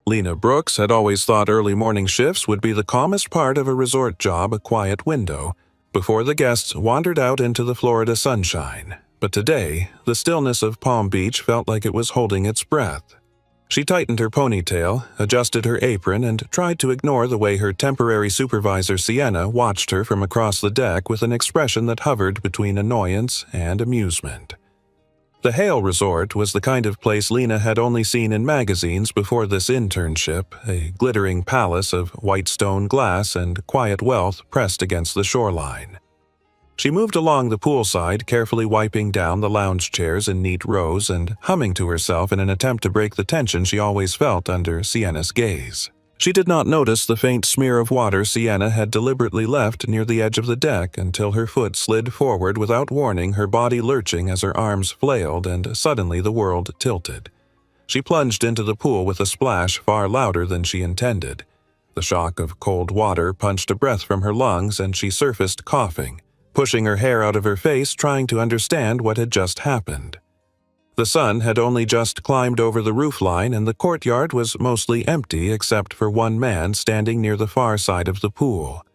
Lena Brooks had always thought early morning shifts would be the calmest part of a resort job, a quiet window, before the guests wandered out into the Florida sunshine. But today, the stillness of Palm Beach felt like it was holding its breath. She tightened her ponytail, adjusted her apron, and tried to ignore the way her temporary supervisor Sienna watched her from across the deck with an expression that hovered between annoyance and amusement. The Hale Resort was the kind of place Lena had only seen in magazines before this internship, a glittering palace of white stone glass and quiet wealth pressed against the shoreline. She moved along the poolside, carefully wiping down the lounge chairs in neat rows and humming to herself in an attempt to break the tension she always felt under Sienna's gaze. She did not notice the faint smear of water Sienna had deliberately left near the edge of the deck until her foot slid forward without warning, her body lurching as her arms flailed and suddenly the world tilted. She plunged into the pool with a splash far louder than she intended. The shock of cold water punched a breath from her lungs and she surfaced coughing, pushing her hair out of her face, trying to understand what had just happened. The sun had only just climbed over the roofline and the courtyard was mostly empty except for one man standing near the far side of the pool,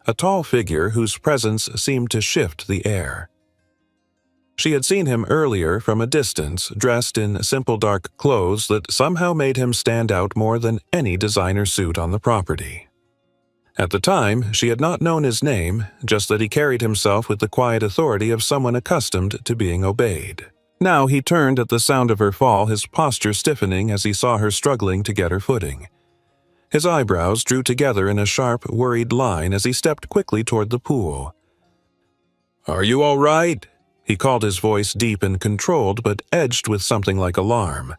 a tall figure whose presence seemed to shift the air. She had seen him earlier from a distance, dressed in simple dark clothes that somehow made him stand out more than any designer suit on the property. At the time, she had not known his name, just that he carried himself with the quiet authority of someone accustomed to being obeyed. Now he turned at the sound of her fall, his posture stiffening as he saw her struggling to get her footing. His eyebrows drew together in a sharp, worried line as he stepped quickly toward the pool. "Are you all right?" He called, his voice deep and controlled, but edged with something like alarm.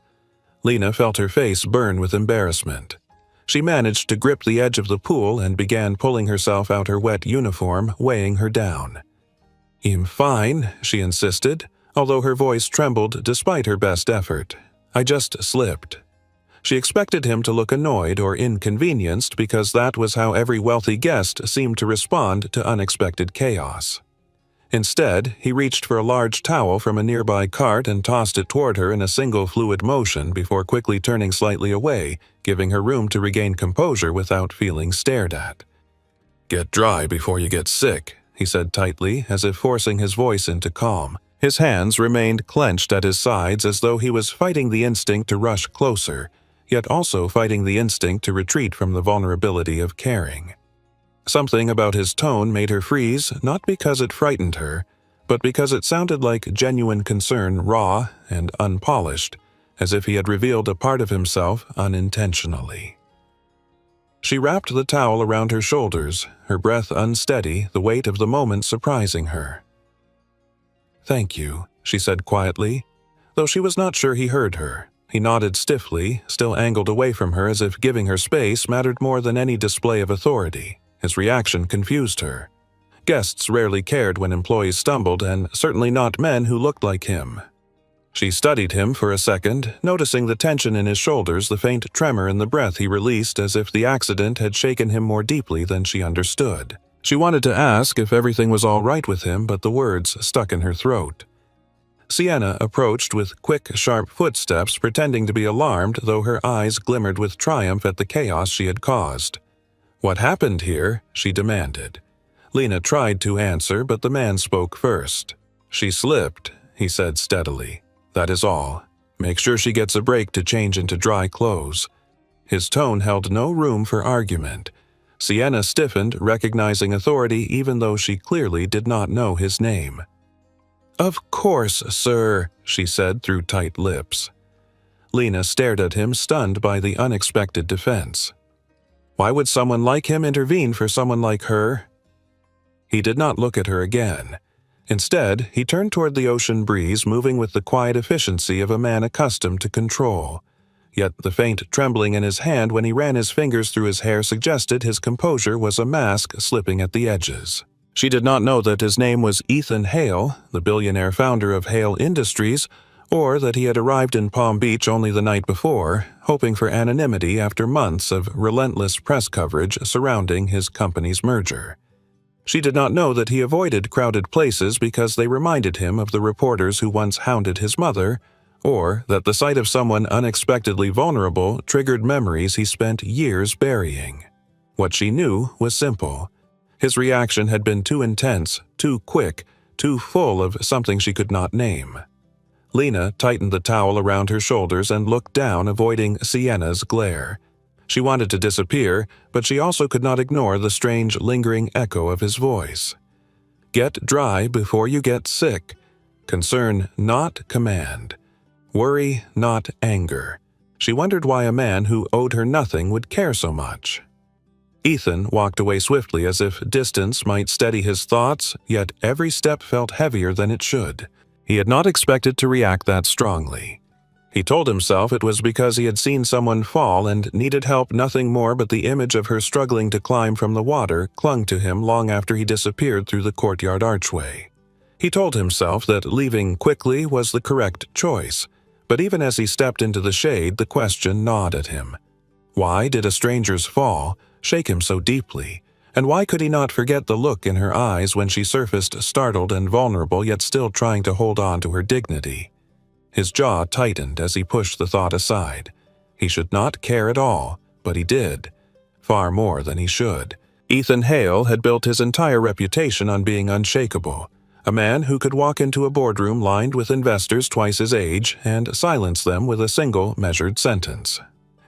Lena felt her face burn with embarrassment. She managed to grip the edge of the pool and began pulling herself out her wet uniform, weighing her down. "I'm fine," she insisted, although her voice trembled despite her best effort. "I just slipped." She expected him to look annoyed or inconvenienced because that was how every wealthy guest seemed to respond to unexpected chaos. Instead, he reached for a large towel from a nearby cart and tossed it toward her in a single fluid motion before quickly turning slightly away, giving her room to regain composure without feeling stared at. "Get dry before you get sick," he said tightly, as if forcing his voice into calm. His hands remained clenched at his sides as though he was fighting the instinct to rush closer, yet also fighting the instinct to retreat from the vulnerability of caring. Something about his tone made her freeze, not because it frightened her, but because it sounded like genuine concern, raw and unpolished, as if he had revealed a part of himself unintentionally. She wrapped the towel around her shoulders, her breath unsteady, the weight of the moment surprising her. "Thank you," she said quietly, though she was not sure he heard her. He nodded stiffly, still angled away from her as if giving her space mattered more than any display of authority. His reaction confused her. Guests rarely cared when employees stumbled, and certainly not men who looked like him. She studied him for a second, noticing the tension in his shoulders, the faint tremor in the breath he released as if the accident had shaken him more deeply than she understood. She wanted to ask if everything was all right with him, but the words stuck in her throat. Sienna approached with quick, sharp footsteps, pretending to be alarmed, though her eyes glimmered with triumph at the chaos she had caused. "What happened here?" she demanded. Lena tried to answer, but the man spoke first. "She slipped," he said steadily. "That is all. Make sure she gets a break to change into dry clothes." His tone held no room for argument. Sienna stiffened, recognizing authority even though she clearly did not know his name. "Of course, sir," she said through tight lips. Lena stared at him, stunned by the unexpected defense. Why would someone like him intervene for someone like her? He did not look at her again. Instead, he turned toward the ocean breeze, moving with the quiet efficiency of a man accustomed to control. Yet the faint trembling in his hand when he ran his fingers through his hair suggested his composure was a mask slipping at the edges. She did not know that his name was Ethan Hale, the billionaire founder of Hale Industries, or that he had arrived in Palm Beach only the night before, hoping for anonymity after months of relentless press coverage surrounding his company's merger. She did not know that he avoided crowded places because they reminded him of the reporters who once hounded his mother, or that the sight of someone unexpectedly vulnerable triggered memories he spent years burying. What she knew was simple. His reaction had been too intense, too quick, too full of something she could not name. Lena tightened the towel around her shoulders and looked down, avoiding Sienna's glare. She wanted to disappear, but she also could not ignore the strange, lingering echo of his voice. Get dry before you get sick. Concern, not command. Worry, not anger. She wondered why a man who owed her nothing would care so much. Ethan walked away swiftly as if distance might steady his thoughts, yet every step felt heavier than it should. He had not expected to react that strongly. He told himself it was because he had seen someone fall and needed help. Nothing more but the image of her struggling to climb from the water clung to him long after he disappeared through the courtyard archway. He told himself that leaving quickly was the correct choice, but even as he stepped into the shade, the question gnawed at him. Why did a stranger's fall shake him so deeply, and why could he not forget the look in her eyes when she surfaced startled and vulnerable, yet still trying to hold on to her dignity? His jaw tightened as he pushed the thought aside. He should not care at all, but he did. Far more than he should. Ethan Hale had built his entire reputation on being unshakable, a man who could walk into a boardroom lined with investors twice his age and silence them with a single measured sentence.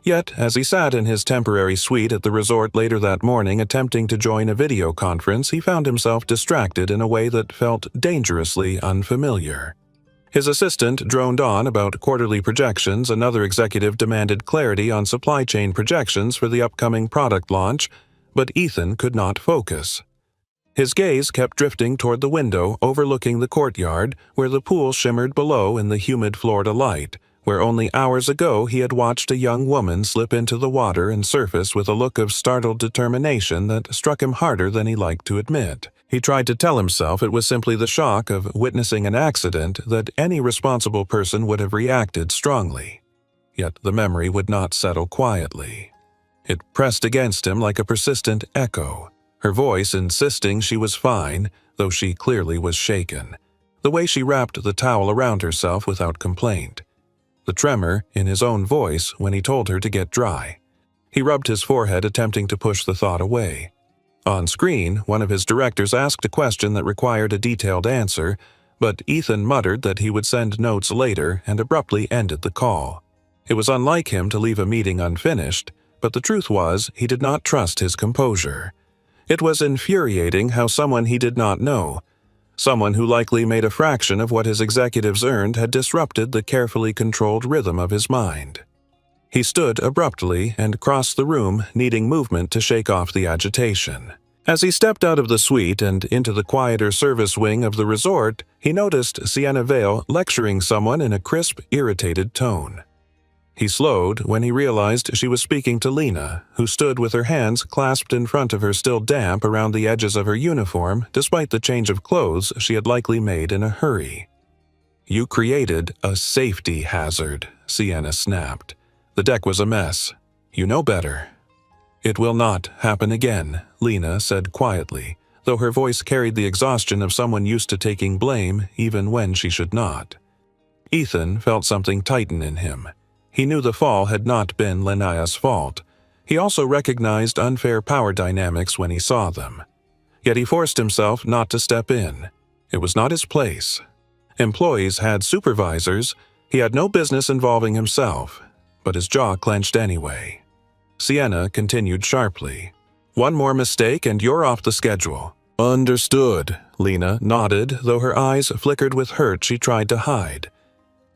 Yet, as he sat in his temporary suite at the resort later that morning attempting to join a video conference, he found himself distracted in a way that felt dangerously unfamiliar. His assistant droned on about quarterly projections, another executive demanded clarity on supply chain projections for the upcoming product launch, but Ethan could not focus. His gaze kept drifting toward the window overlooking the courtyard, where the pool shimmered below in the humid Florida light, where only hours ago he had watched a young woman slip into the water and surface with a look of startled determination that struck him harder than he liked to admit. He tried to tell himself it was simply the shock of witnessing an accident, that any responsible person would have reacted strongly. Yet the memory would not settle quietly. It pressed against him like a persistent echo, her voice insisting she was fine, though she clearly was shaken, the way she wrapped the towel around herself without complaint, the tremor in his own voice when he told her to get dry. He rubbed his forehead, attempting to push the thought away. On screen, one of his directors asked a question that required a detailed answer, but Ethan muttered that he would send notes later and abruptly ended the call. It was unlike him to leave a meeting unfinished, but the truth was he did not trust his composure. It was infuriating how someone he did not know, someone who likely made a fraction of what his executives earned, had disrupted the carefully controlled rhythm of his mind. He stood abruptly and crossed the room, needing movement to shake off the agitation. As he stepped out of the suite and into the quieter service wing of the resort, he noticed Sienna Vale lecturing someone in a crisp, irritated tone. He slowed when he realized she was speaking to Lena, who stood with her hands clasped in front of her, still damp around the edges of her uniform, despite the change of clothes she had likely made in a hurry. "You created a safety hazard," Sienna snapped. "The deck was a mess. You know better." "It will not happen again," Lena said quietly, though her voice carried the exhaustion of someone used to taking blame even when she should not. Ethan felt something tighten in him. He knew the fall had not been Lenaya's fault. He also recognized unfair power dynamics when he saw them. Yet he forced himself not to step in. It was not his place. Employees had supervisors. He had no business involving himself, but his jaw clenched anyway. Sienna continued sharply. "One more mistake and you're off the schedule." "Understood," Lena nodded, though her eyes flickered with hurt she tried to hide.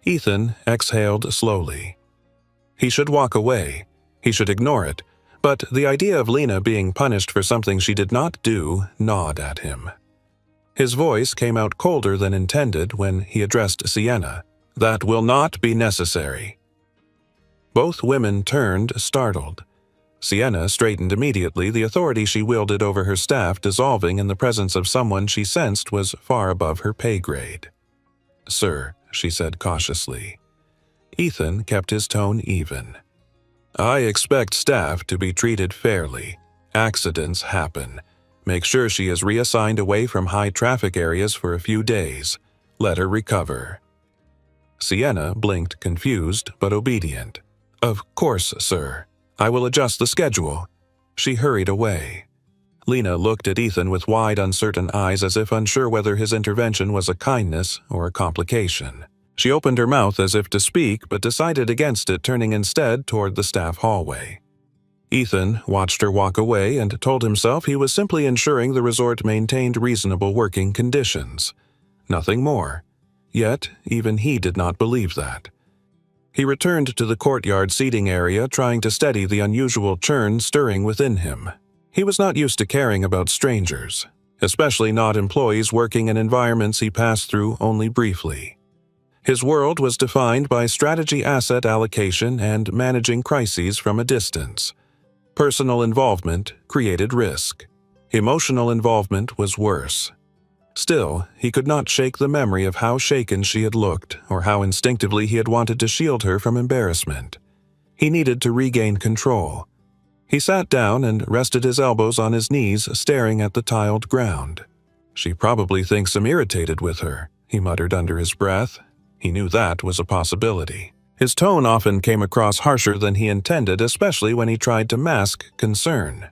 Ethan exhaled slowly. He should walk away. He should ignore it, but the idea of Lena being punished for something she did not do gnawed at him. His voice came out colder than intended when he addressed Sienna. "That will not be necessary." Both women turned, startled. Sienna straightened immediately, the authority she wielded over her staff dissolving in the presence of someone she sensed was far above her pay grade. "Sir," she said cautiously. Ethan kept his tone even. "I expect staff to be treated fairly. Accidents happen. Make sure she is reassigned away from high traffic areas for a few days. Let her recover." Sienna blinked, confused but obedient. "Of course, sir. I will adjust the schedule." She hurried away. Lena looked at Ethan with wide, uncertain eyes as if unsure whether his intervention was a kindness or a complication. She opened her mouth as if to speak, but decided against it, turning instead toward the staff hallway. Ethan watched her walk away and told himself he was simply ensuring the resort maintained reasonable working conditions. Nothing more. Yet, even he did not believe that. He returned to the courtyard seating area, trying to steady the unusual churn stirring within him. He was not used to caring about strangers, especially not employees working in environments he passed through only briefly. His world was defined by strategy, asset allocation, and managing crises from a distance. Personal involvement created risk. Emotional involvement was worse. Still, he could not shake the memory of how shaken she had looked, or how instinctively he had wanted to shield her from embarrassment. He needed to regain control. He sat down and rested his elbows on his knees, staring at the tiled ground. "She probably thinks I'm irritated with her," he muttered under his breath. He knew that was a possibility. His tone often came across harsher than he intended, especially when he tried to mask concern.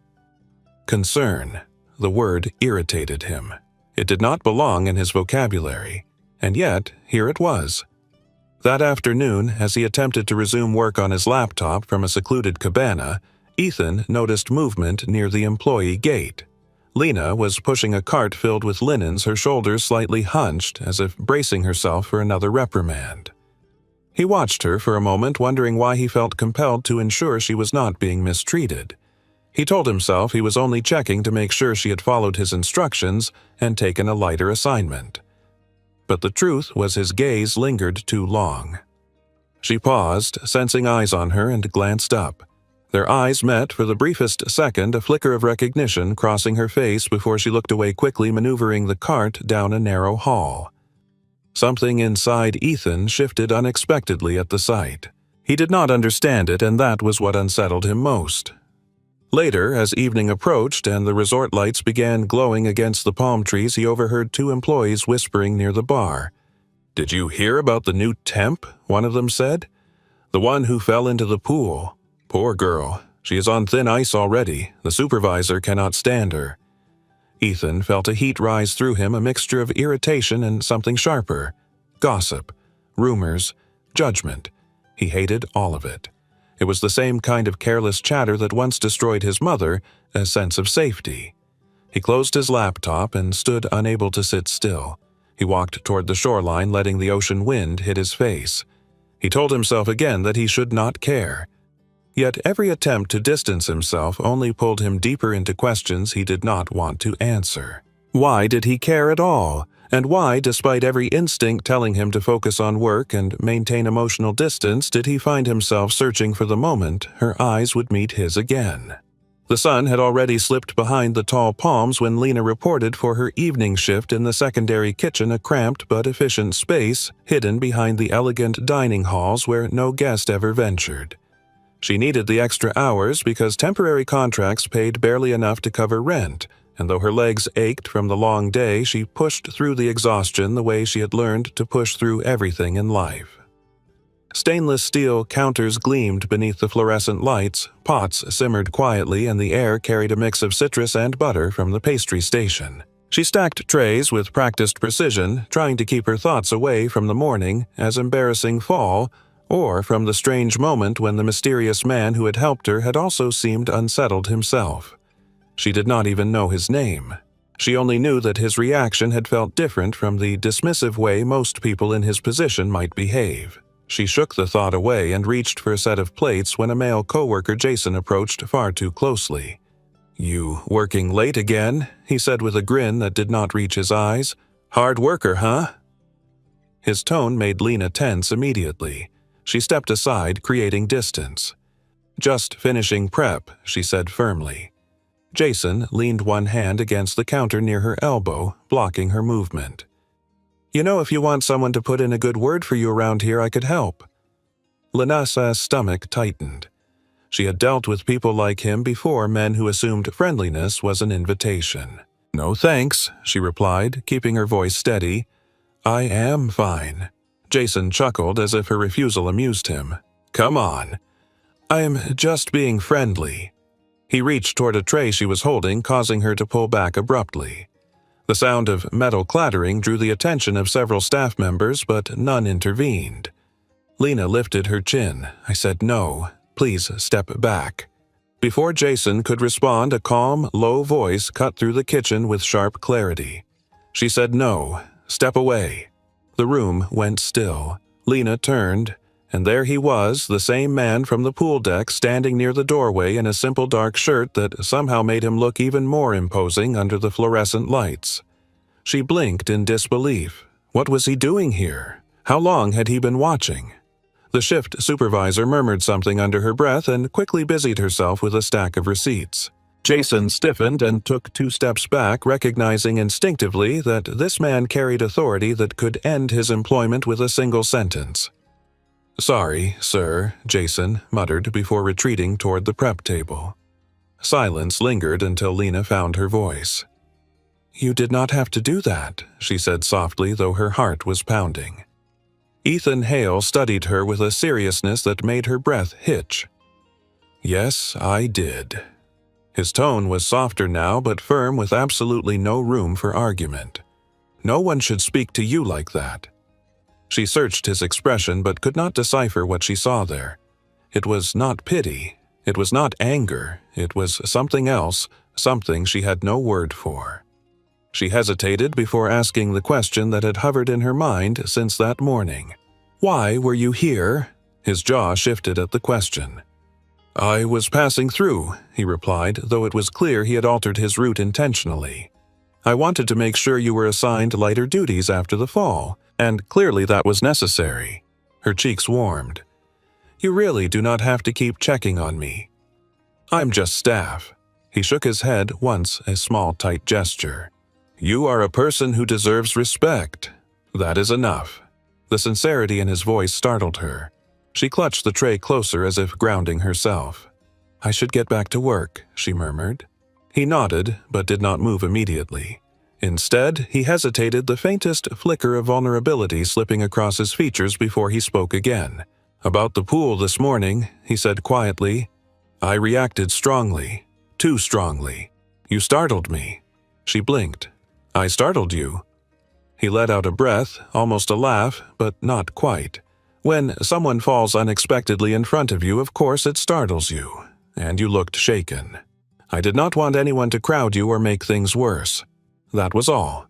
Concern. The word irritated him. It did not belong in his vocabulary, and yet here it was. That afternoon, as he attempted to resume work on his laptop from a secluded cabana, Ethan noticed movement near the employee gate. Lena was pushing a cart filled with linens, her shoulders slightly hunched, as if bracing herself for another reprimand. He watched her for a moment, wondering why he felt compelled to ensure she was not being mistreated. He told himself he was only checking to make sure she had followed his instructions and taken a lighter assignment. But the truth was his gaze lingered too long. She paused, sensing eyes on her, and glanced up. Their eyes met for the briefest second, a flicker of recognition crossing her face before she looked away quickly, maneuvering the cart down a narrow hall. Something inside Ethan shifted unexpectedly at the sight. He did not understand it, and that was what unsettled him most. Later, as evening approached and the resort lights began glowing against the palm trees, he overheard two employees whispering near the bar. "Did you hear about the new temp?" one of them said. "The one who fell into the pool. Poor girl. She is on thin ice already. The supervisor cannot stand her." Ethan felt a heat rise through him, a mixture of irritation and something sharper. Gossip, rumors, judgment. He hated all of it. It was the same kind of careless chatter that once destroyed his mother, a sense of safety. He closed his laptop and stood unable to sit still. He walked toward the shoreline, letting the ocean wind hit his face. He told himself again that he should not care. Yet every attempt to distance himself only pulled him deeper into questions he did not want to answer. Why did he care at all? And why, despite every instinct telling him to focus on work and maintain emotional distance, did he find himself searching for the moment her eyes would meet his again? The sun had already slipped behind the tall palms when Lena reported for her evening shift in the secondary kitchen, a cramped but efficient space hidden behind the elegant dining halls where no guest ever ventured. She needed the extra hours because temporary contracts paid barely enough to cover rent, and though her legs ached from the long day, she pushed through the exhaustion the way she had learned to push through everything in life. Stainless steel counters gleamed beneath the fluorescent lights, pots simmered quietly, and the air carried a mix of citrus and butter from the pastry station. She stacked trays with practiced precision, trying to keep her thoughts away from the morning as embarrassing fall, or from the strange moment when the mysterious man who had helped her had also seemed unsettled himself. She did not even know his name. She only knew that his reaction had felt different from the dismissive way most people in his position might behave. She shook the thought away and reached for a set of plates when a male coworker, Jason, approached far too closely. "You working late again?" he said with a grin that did not reach his eyes. "Hard worker, huh?" His tone made Lena tense immediately. She stepped aside, creating distance. "Just finishing prep," she said firmly. Jason leaned one hand against the counter near her elbow, blocking her movement. "You know, if you want someone to put in a good word for you around here, I could help." Lena's stomach tightened. She had dealt with people like him before, men who assumed friendliness was an invitation. "No thanks," she replied, keeping her voice steady. "I am fine. Jason chuckled as if her refusal amused him. "Come on." "I am just being friendly." He reached toward a tray she was holding, causing her to pull back abruptly. The sound of metal clattering drew the attention of several staff members, but none intervened. Lena lifted her chin. "I said no. Please step back." Before Jason could respond, a calm, low voice cut through the kitchen with sharp clarity. She said no. "Step away." The room went still. Lena turned, and there he was, the same man from the pool deck, standing near the doorway in a simple dark shirt that somehow made him look even more imposing under the fluorescent lights. She blinked in disbelief. What was he doing here? How long had he been watching? The shift supervisor murmured something under her breath and quickly busied herself with a stack of receipts. Jason stiffened and took 2 steps back, recognizing instinctively that this man carried authority that could end his employment with a single sentence. "Sorry, sir," Jason muttered before retreating toward the prep table. Silence lingered until Lena found her voice. "You did not have to do that," she said softly, though her heart was pounding. Ethan Hale studied her with a seriousness that made her breath hitch. "Yes, I did." His tone was softer now, but firm, with absolutely no room for argument. "No one should speak to you like that." She searched his expression but could not decipher what she saw there. It was not pity. It was not anger. It was something else, something she had no word for. She hesitated before asking the question that had hovered in her mind since that morning. "Why were you here?" His jaw shifted at the question. "I was passing through," he replied, though it was clear he had altered his route intentionally. "I wanted to make sure you were assigned lighter duties after the fall, and clearly that was necessary." Her cheeks warmed. "You really do not have to keep checking on me. I'm just staff." He shook his head once, a small, tight gesture. "You are a person who deserves respect. That is enough." The sincerity in his voice startled her. She clutched the tray closer as if grounding herself. "I should get back to work," she murmured. He nodded, but did not move immediately. Instead, he hesitated, the faintest flicker of vulnerability slipping across his features before he spoke again. "About the pool this morning," he said quietly. "I reacted strongly. Too strongly. You startled me." She blinked. "I startled you?" He let out a breath, almost a laugh, but not quite. "When someone falls unexpectedly in front of you, of course it startles you. And you looked shaken. I did not want anyone to crowd you or make things worse. That was all."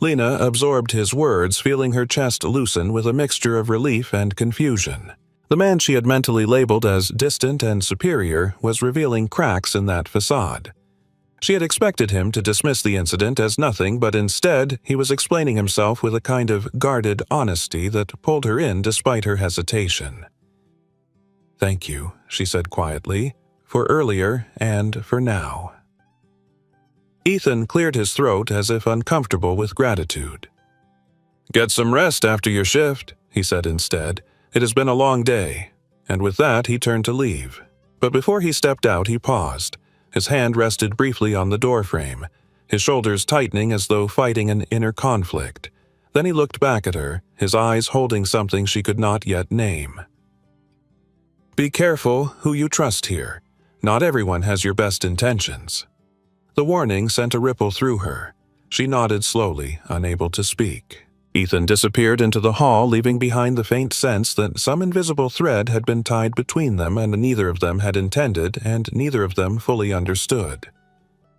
Lena absorbed his words, feeling her chest loosen with a mixture of relief and confusion. The man she had mentally labeled as distant and superior was revealing cracks in that facade. She had expected him to dismiss the incident as nothing, but instead he was explaining himself with a kind of guarded honesty that pulled her in despite her hesitation. "Thank you," she said quietly, "for earlier and for now." Ethan cleared his throat as if uncomfortable with gratitude. "Get some rest after your shift," he said instead. "It has been a long day." And with that he turned to leave. But before he stepped out he paused. His hand rested briefly on the doorframe, his shoulders tightening as though fighting an inner conflict. Then he looked back at her, his eyes holding something she could not yet name. "Be careful who you trust here. Not everyone has your best intentions." The warning sent a ripple through her. She nodded slowly, unable to speak. Ethan disappeared into the hall, leaving behind the faint sense that some invisible thread had been tied between them and neither of them had intended and neither of them fully understood.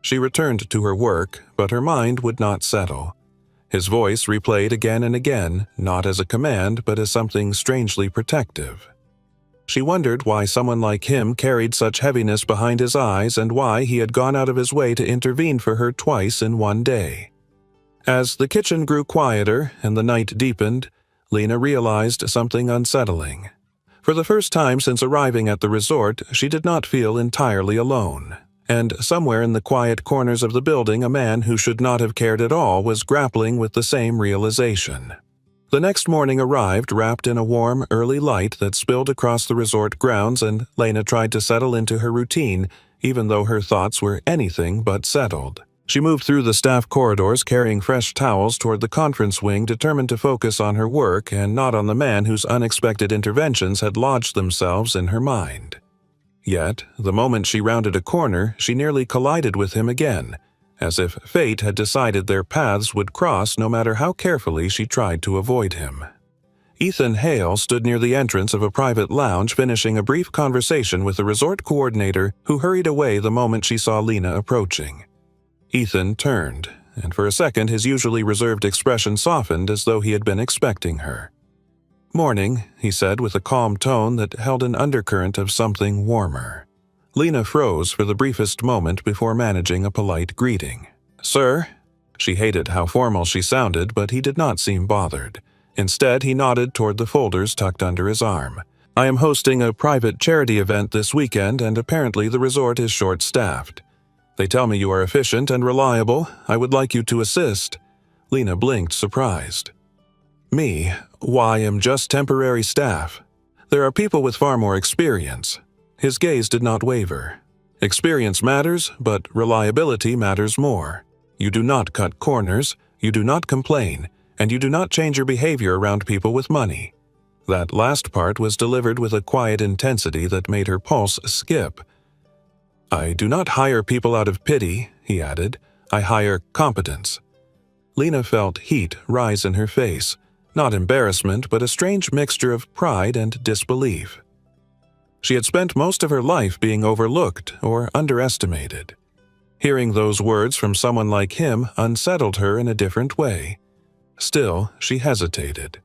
She returned to her work, but her mind would not settle. His voice replayed again and again, not as a command but as something strangely protective. She wondered why someone like him carried such heaviness behind his eyes and why he had gone out of his way to intervene for her twice in one day. As the kitchen grew quieter and the night deepened, Lena realized something unsettling. For the first time since arriving at the resort, she did not feel entirely alone. And somewhere in the quiet corners of the building, a man who should not have cared at all was grappling with the same realization. The next morning arrived wrapped in a warm, early light that spilled across the resort grounds, and Lena tried to settle into her routine, even though her thoughts were anything but settled. She moved through the staff corridors carrying fresh towels toward the conference wing, determined to focus on her work and not on the man whose unexpected interventions had lodged themselves in her mind. Yet, the moment she rounded a corner, she nearly collided with him again, as if fate had decided their paths would cross no matter how carefully she tried to avoid him. Ethan Hale stood near the entrance of a private lounge, finishing a brief conversation with a resort coordinator who hurried away the moment she saw Lena approaching. Ethan turned, and for a second his usually reserved expression softened as though he had been expecting her. "Morning," he said with a calm tone that held an undercurrent of something warmer. Lena froze for the briefest moment before managing a polite greeting. "Sir?" She hated how formal she sounded, but he did not seem bothered. Instead, he nodded toward the folders tucked under his arm. "I am hosting a private charity event this weekend, and apparently the resort is short-staffed. They tell me you are efficient and reliable. I would like you to assist." Lena blinked, surprised. "Me? Why, I'm just temporary staff. There are people with far more experience." His gaze did not waver. "Experience matters, but reliability matters more. You do not cut corners, you do not complain, and you do not change your behavior around people with money." That last part was delivered with a quiet intensity that made her pulse skip. "I do not hire people out of pity," he added. "I hire competence." Lena felt heat rise in her face, not embarrassment, but a strange mixture of pride and disbelief. She had spent most of her life being overlooked or underestimated. Hearing those words from someone like him unsettled her in a different way. Still, she hesitated.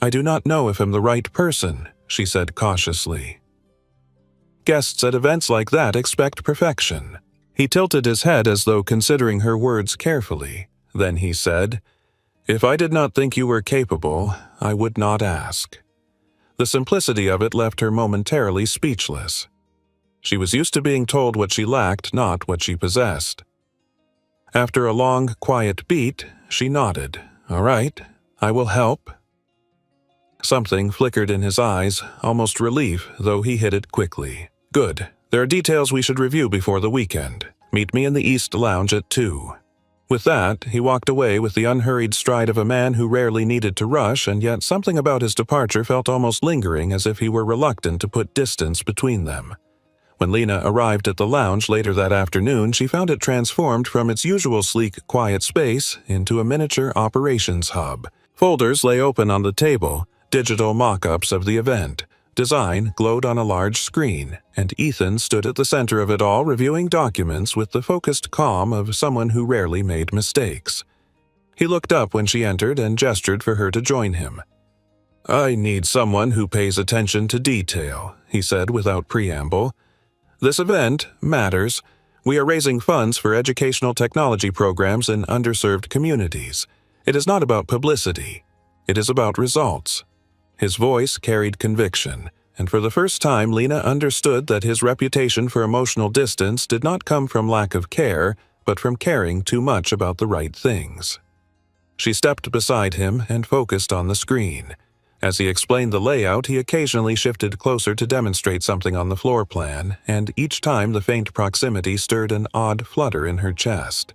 "I do not know if I'm the right person," she said cautiously. Guests at events like that expect perfection. He tilted his head as though considering her words carefully. Then he said, "If I did not think you were capable, I would not ask." The simplicity of it left her momentarily speechless. She was used to being told what she lacked, not what she possessed. After a long, quiet beat, she nodded. "All right, I will help." Something flickered in his eyes, almost relief, though he hid it quickly. "Good. There are details we should review before the weekend. Meet me in the East Lounge at 2. With that, he walked away with the unhurried stride of a man who rarely needed to rush, and yet something about his departure felt almost lingering, as if he were reluctant to put distance between them. When Lena arrived at the lounge later that afternoon, she found it transformed from its usual sleek, quiet space into a miniature operations hub. Folders lay open on the table, digital mock-ups of the event. Design glowed on a large screen, and Ethan stood at the center of it all, reviewing documents with the focused calm of someone who rarely made mistakes. He looked up when she entered and gestured for her to join him. "I need someone who pays attention to detail," he said without preamble. "This event matters. We are raising funds for educational technology programs in underserved communities. It is not about publicity. It is about results." His voice carried conviction, and for the first time Lena understood that his reputation for emotional distance did not come from lack of care, but from caring too much about the right things. She stepped beside him and focused on the screen. As he explained the layout, he occasionally shifted closer to demonstrate something on the floor plan, and each time the faint proximity stirred an odd flutter in her chest.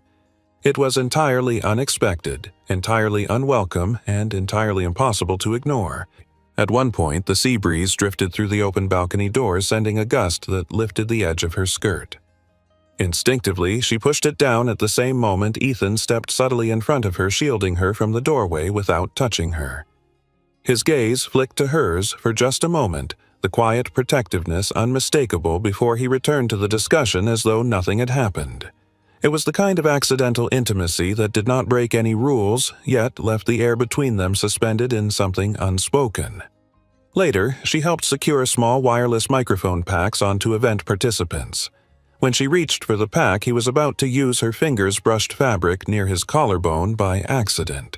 It was entirely unexpected, entirely unwelcome, and entirely impossible to ignore. At one point, the sea breeze drifted through the open balcony doors, sending a gust that lifted the edge of her skirt. Instinctively, she pushed it down at the same moment Ethan stepped subtly in front of her, shielding her from the doorway without touching her. His gaze flicked to hers for just a moment, the quiet protectiveness unmistakable before he returned to the discussion as though nothing had happened. It was the kind of accidental intimacy that did not break any rules, yet left the air between them suspended in something unspoken. Later, she helped secure small wireless microphone packs onto event participants. When she reached for the pack, he was about to use her fingers brushed fabric near his collarbone by accident.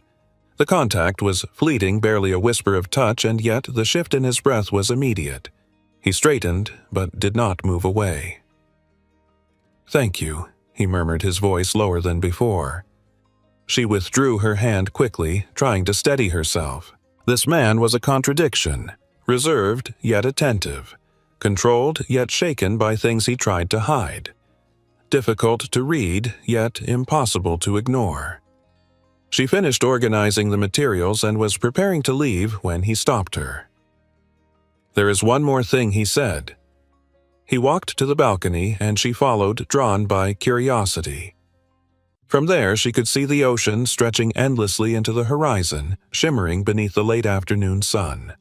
The contact was fleeting, barely a whisper of touch, and yet the shift in his breath was immediate. He straightened, but did not move away. "Thank you," he murmured, his voice lower than before. She withdrew her hand quickly, trying to steady herself. This man was a contradiction, reserved yet attentive, controlled yet shaken by things he tried to hide. difficult to read, yet impossible to ignore. She finished organizing the materials and was preparing to leave when he stopped her. "There is one more thing," he said. He walked to the balcony and she followed, drawn by curiosity. From there, she could see the ocean stretching endlessly into the horizon, shimmering beneath the late afternoon sun.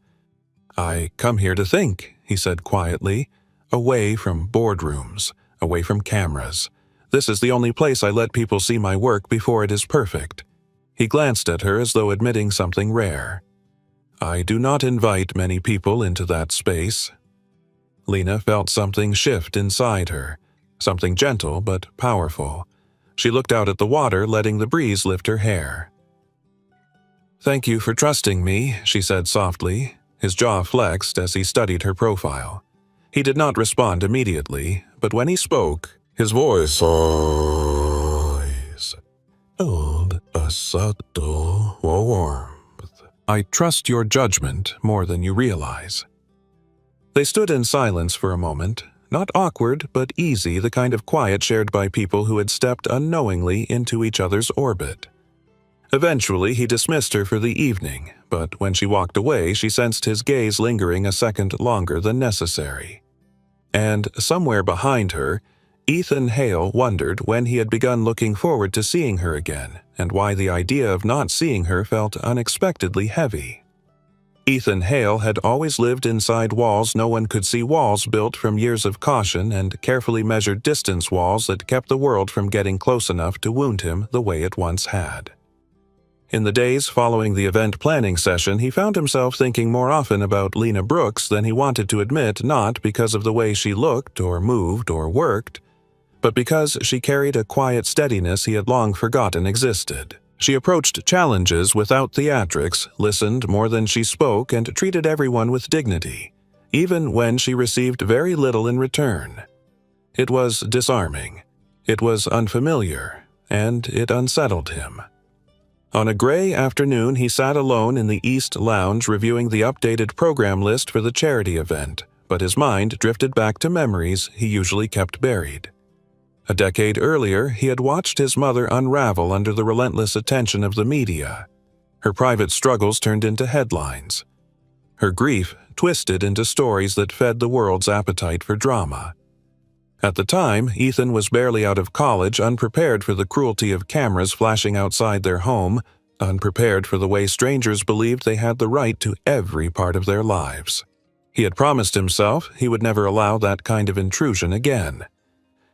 "I come here to think," he said quietly, "away from boardrooms, away from cameras. This is the only place I let people see my work before it is perfect." He glanced at her as though admitting something rare. "I do not invite many people into that space." Lena felt something shift inside her, something gentle but powerful. She looked out at the water, letting the breeze lift her hair. "Thank you for trusting me," she said softly. His jaw flexed as he studied her profile. He did not respond immediately, but when he spoke, his voice always held a subtle warmth. "I trust your judgment more than you realize." They stood in silence for a moment. Not awkward, but easy, the kind of quiet shared by people who had stepped unknowingly into each other's orbit. Eventually, he dismissed her for the evening, but when she walked away, she sensed his gaze lingering a second longer than necessary. And somewhere behind her, Ethan Hale wondered when he had begun looking forward to seeing her again, and why the idea of not seeing her felt unexpectedly heavy. Ethan Hale had always lived inside walls no one could see, walls built from years of caution and carefully measured distance, walls that kept the world from getting close enough to wound him the way it once had. In the days following the event planning session, he found himself thinking more often about Lena Brooks than he wanted to admit, not because of the way she looked or moved or worked, but because she carried a quiet steadiness he had long forgotten existed. She approached challenges without theatrics, listened more than she spoke, and treated everyone with dignity, even when she received very little in return. It was disarming. It was unfamiliar, and it unsettled him. On a gray afternoon, he sat alone in the East Lounge reviewing the updated program list for the charity event, but his mind drifted back to memories he usually kept buried. A decade earlier, he had watched his mother unravel under the relentless attention of the media. Her private struggles turned into headlines. Her grief twisted into stories that fed the world's appetite for drama. At the time, Ethan was barely out of college, unprepared for the cruelty of cameras flashing outside their home, unprepared for the way strangers believed they had the right to every part of their lives. He had promised himself he would never allow that kind of intrusion again.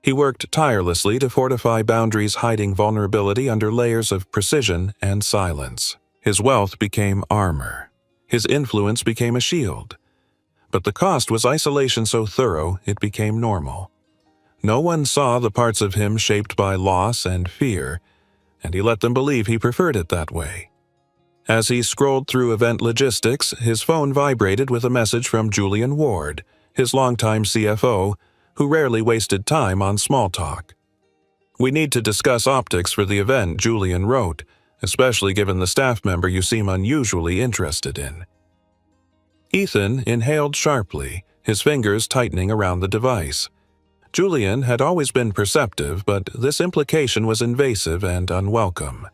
He worked tirelessly to fortify boundaries, hiding vulnerability under layers of precision and silence. His wealth became armor. His influence became a shield. But the cost was isolation so thorough it became normal. No one saw the parts of him shaped by loss and fear, and he let them believe he preferred it that way. As he scrolled through event logistics, his phone vibrated with a message from Julian Ward, his longtime CFO, who rarely wasted time on small talk. "We need to discuss optics for the event," Julian wrote, "especially given the staff member you seem unusually interested in." Ethan inhaled sharply, his fingers tightening around the device. Julian had always been perceptive, but this implication was invasive and unwelcome.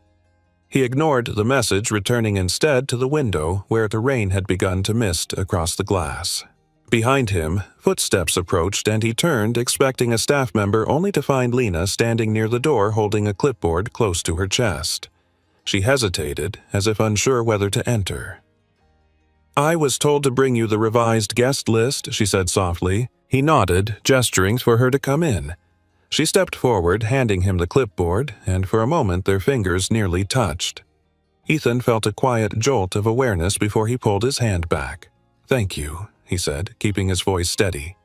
He ignored the message, returning instead to the window where the rain had begun to mist across the glass. Behind him, footsteps approached and he turned, expecting a staff member, only to find Lena standing near the door holding a clipboard close to her chest. She hesitated, as if unsure whether to enter. "I was told to bring you the revised guest list," she said softly. He nodded, gesturing for her to come in. She stepped forward, handing him the clipboard, and for a moment their fingers nearly touched. Ethan felt a quiet jolt of awareness before he pulled his hand back. "Thank you," he said, keeping his voice steady.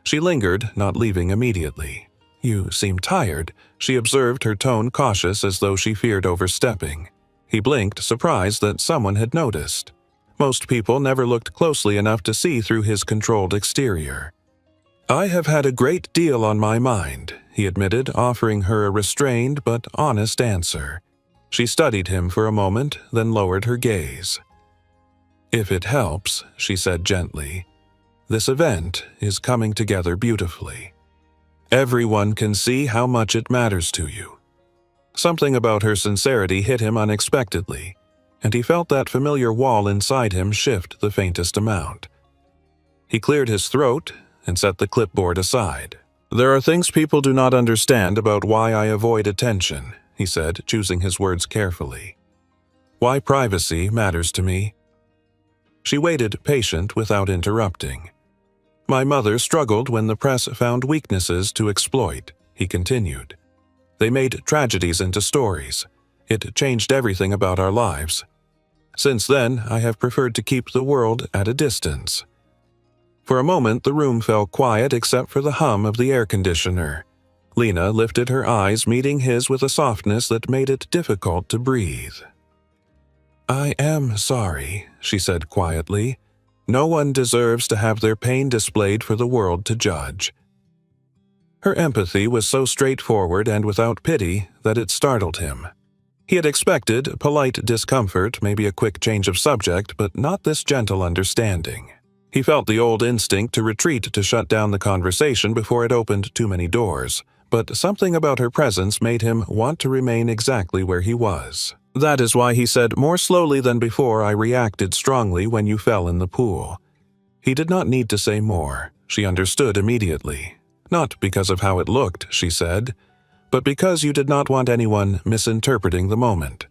She lingered, not leaving immediately. "You seem tired," she observed, her tone cautious as though she feared overstepping. He blinked, surprised that someone had noticed. Most people never looked closely enough to see through his controlled exterior. "I have had a great deal on my mind," he admitted, offering her a restrained but honest answer. She studied him for a moment, then lowered her gaze. "If it helps," she said gently, "this event is coming together beautifully." Everyone can see how much it matters to you." Something about her sincerity hit him unexpectedly, and he felt that familiar wall inside him shift the faintest amount. He cleared his throat and set the clipboard aside. "There are things people do not understand about why I avoid attention," he said, choosing his words carefully. "Why privacy matters to me." She waited, patient, without interrupting. "My mother struggled when the press found weaknesses to exploit," he continued. "They made tragedies into stories. It changed everything about our lives. Since then, I have preferred to keep the world at a distance." For a moment, the room fell quiet except for the hum of the air conditioner. Lena lifted her eyes, meeting his with a softness that made it difficult to breathe. "I am sorry," she said quietly. "No one deserves to have their pain displayed for the world to judge." Her empathy was so straightforward and without pity that it startled him. He had expected polite discomfort, maybe a quick change of subject, but not this gentle understanding. He felt the old instinct to retreat to shut down the conversation before it opened too many doors, but something about her presence made him want to remain exactly where he was. "That is why," he said more slowly than before, "I reacted strongly when you fell in the pool." He did not need to say more. She understood immediately. "Not because of how it looked," she said, "but because you did not want anyone misinterpreting the moment."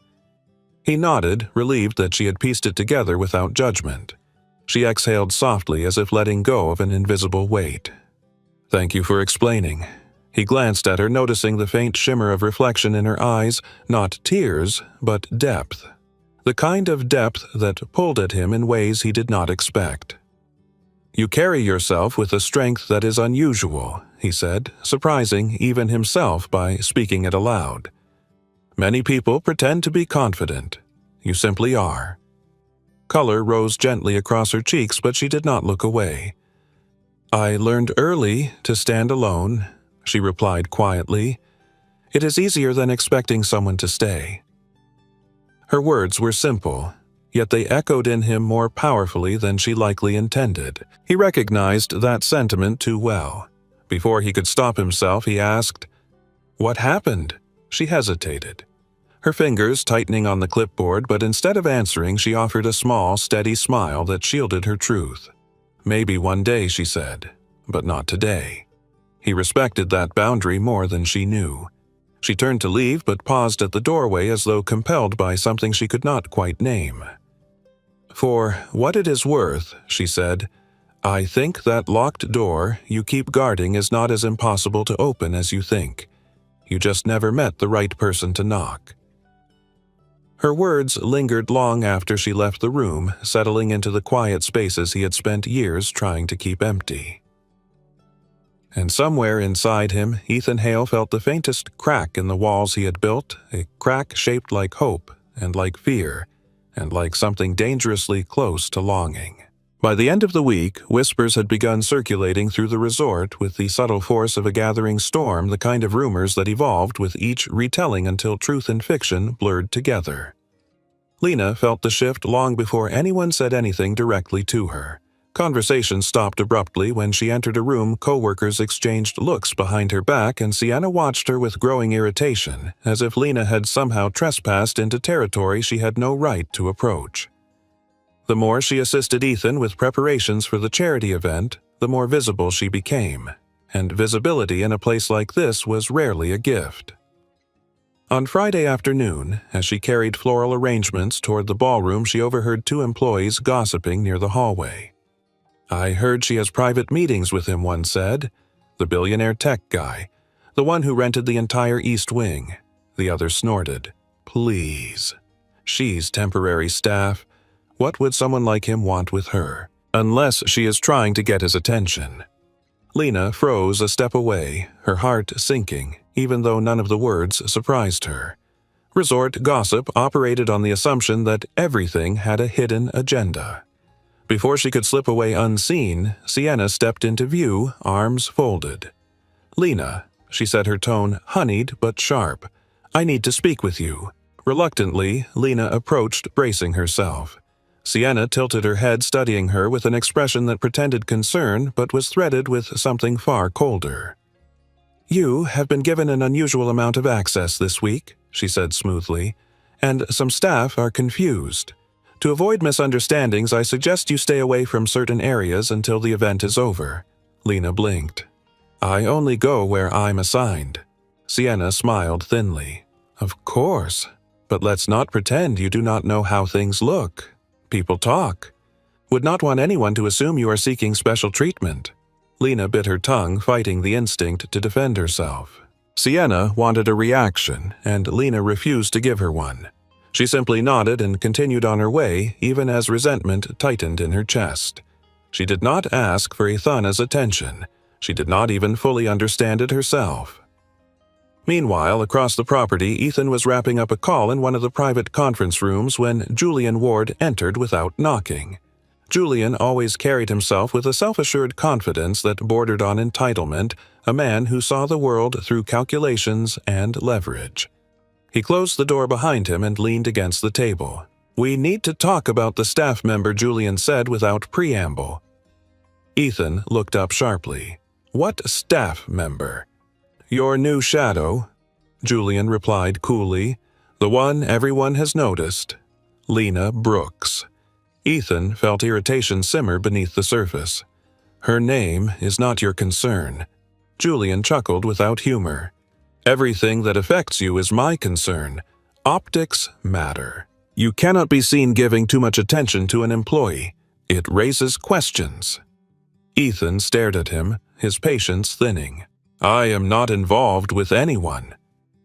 He nodded, relieved that she had pieced it together without judgment. She exhaled softly as if letting go of an invisible weight. "Thank you for explaining." He glanced at her, noticing the faint shimmer of reflection in her eyes, not tears, but depth. The kind of depth that pulled at him in ways he did not expect. "You carry yourself with a strength that is unusual," he said, surprising even himself by speaking it aloud. "Many people pretend to be confident. You simply are." Color rose gently across her cheeks, but she did not look away. "I learned early to stand alone," she replied quietly. "It is easier than expecting someone to stay." Her words were simple, yet they echoed in him more powerfully than she likely intended. He recognized that sentiment too well. Before he could stop himself, he asked, "What happened?" She hesitated, her fingers tightening on the clipboard, but instead of answering, she offered a small, steady smile that shielded her truth. "Maybe one day," she said, "but not today." He respected that boundary more than she knew. She turned to leave, but paused at the doorway as though compelled by something she could not quite name. "For what it is worth," she said, "I think that locked door you keep guarding is not as impossible to open as you think. You just never met the right person to knock." Her words lingered long after she left the room, settling into the quiet spaces he had spent years trying to keep empty. And somewhere inside him, Ethan Hale felt the faintest crack in the walls he had built, a crack shaped like hope and like fear, and like something dangerously close to longing. By the end of the week, whispers had begun circulating through the resort with the subtle force of a gathering storm, the kind of rumors that evolved with each retelling until truth and fiction blurred together. Lena felt the shift long before anyone said anything directly to her. Conversation stopped abruptly when she entered a room. Coworkers exchanged looks behind her back, and Sienna watched her with growing irritation, as if Lena had somehow trespassed into territory she had no right to approach. The more she assisted Ethan with preparations for the charity event, the more visible she became, and visibility in a place like this was rarely a gift. On Friday afternoon, as she carried floral arrangements toward the ballroom, she overheard two employees gossiping near the hallway. "I heard she has private meetings with him," one said. "The billionaire tech guy, the one who rented the entire East Wing." The other snorted. "Please. She's temporary staff. What would someone like him want with her? Unless she is trying to get his attention." Lena froze a step away, her heart sinking, even though none of the words surprised her. Resort gossip operated on the assumption that everything had a hidden agenda. Before she could slip away unseen, Sienna stepped into view, arms folded. "Lena," she said, her tone honeyed but sharp, "I need to speak with you." Reluctantly, Lena approached, bracing herself. Sienna tilted her head, studying her with an expression that pretended concern but was threaded with something far colder. "You have been given an unusual amount of access this week," she said smoothly, "and some staff are confused. To avoid misunderstandings, I suggest you stay away from certain areas until the event is over." Lena blinked. "I only go where I'm assigned." Sienna smiled thinly. "Of course, but let's not pretend you do not know how things look. People talk. Would not want anyone to assume you are seeking special treatment." Lena bit her tongue, fighting the instinct to defend herself. Sienna wanted a reaction, and Lena refused to give her one. She simply nodded and continued on her way, even as resentment tightened in her chest. She did not ask for Ethana's attention. She did not even fully understand it herself. Meanwhile, across the property, Ethan was wrapping up a call in one of the private conference rooms when Julian Ward entered without knocking. Julian always carried himself with a self-assured confidence that bordered on entitlement, a man who saw the world through calculations and leverage. He closed the door behind him and leaned against the table. "We need to talk about the staff member," Julian said without preamble. Ethan looked up sharply. "What staff member?" "Your new shadow," Julian replied coolly. "The one everyone has noticed. Lena Brooks." Ethan felt irritation simmer beneath the surface. "Her name is not your concern." Julian chuckled without humor. "Everything that affects you is my concern. Optics matter. You cannot be seen giving too much attention to an employee. It raises questions." Ethan stared at him, his patience thinning. "I am not involved with anyone."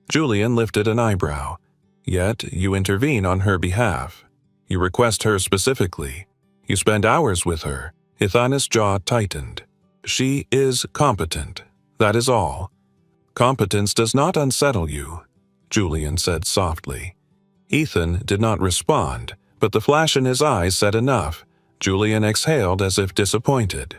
Julian lifted an eyebrow. "Yet you intervene on her behalf. You request her specifically. You spend hours with her." Ethana's jaw tightened. "She is competent. That is all." "Competence does not unsettle you," Julian said softly. Ethan did not respond, but the flash in his eyes said enough. Julian exhaled as if disappointed.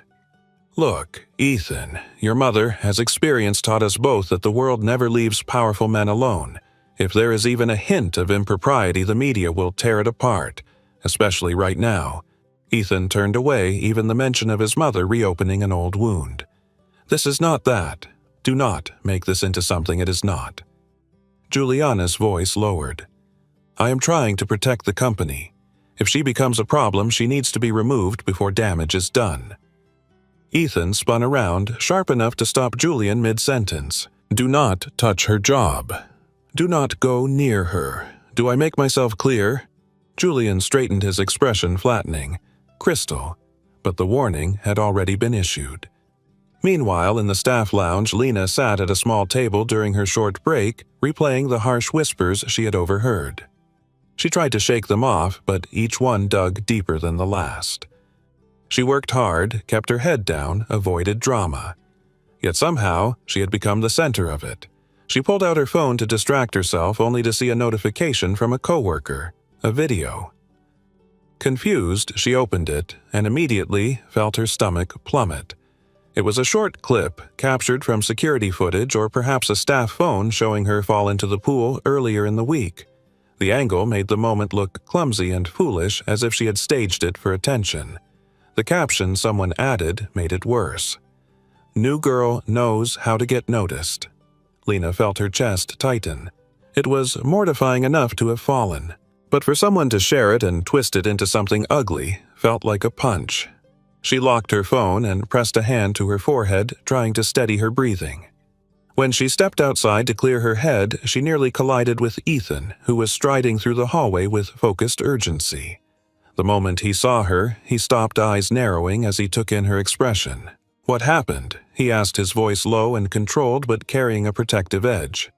"Look, Ethan, your mother has experience taught us both that the world never leaves powerful men alone. If there is even a hint of impropriety, the media will tear it apart, especially right now." Ethan turned away, even the mention of his mother reopening an old wound. "This is not that. Do not make this into something it is not." Juliana's voice lowered. "I am trying to protect the company. If she becomes a problem, she needs to be removed before damage is done." Ethan spun around, sharp enough to stop Julian mid-sentence. "Do not touch her job. Do not go near her. Do I make myself clear?" Julian straightened his expression, flattening. Crystal. But the warning had already been issued. Meanwhile, in the staff lounge, Lena sat at a small table during her short break, replaying the harsh whispers she had overheard. She tried to shake them off, but each one dug deeper than the last. She worked hard, kept her head down, avoided drama. Yet somehow, she had become the center of it. She pulled out her phone to distract herself, only to see a notification from a coworker, a video. Confused, she opened it and immediately felt her stomach plummet. It was a short clip, captured from security footage or perhaps a staff phone showing her fall into the pool earlier in the week. The angle made the moment look clumsy and foolish, as if she had staged it for attention. The caption someone added made it worse. "New girl knows how to get noticed." Lena felt her chest tighten. It was mortifying enough to have fallen, but for someone to share it and twist it into something ugly felt like a punch. She locked her phone and pressed a hand to her forehead, trying to steady her breathing. When she stepped outside to clear her head, she nearly collided with Ethan, who was striding through the hallway with focused urgency. The moment he saw her, he stopped, eyes narrowing as he took in her expression. "What happened?" he asked, his voice low and controlled but carrying a protective edge.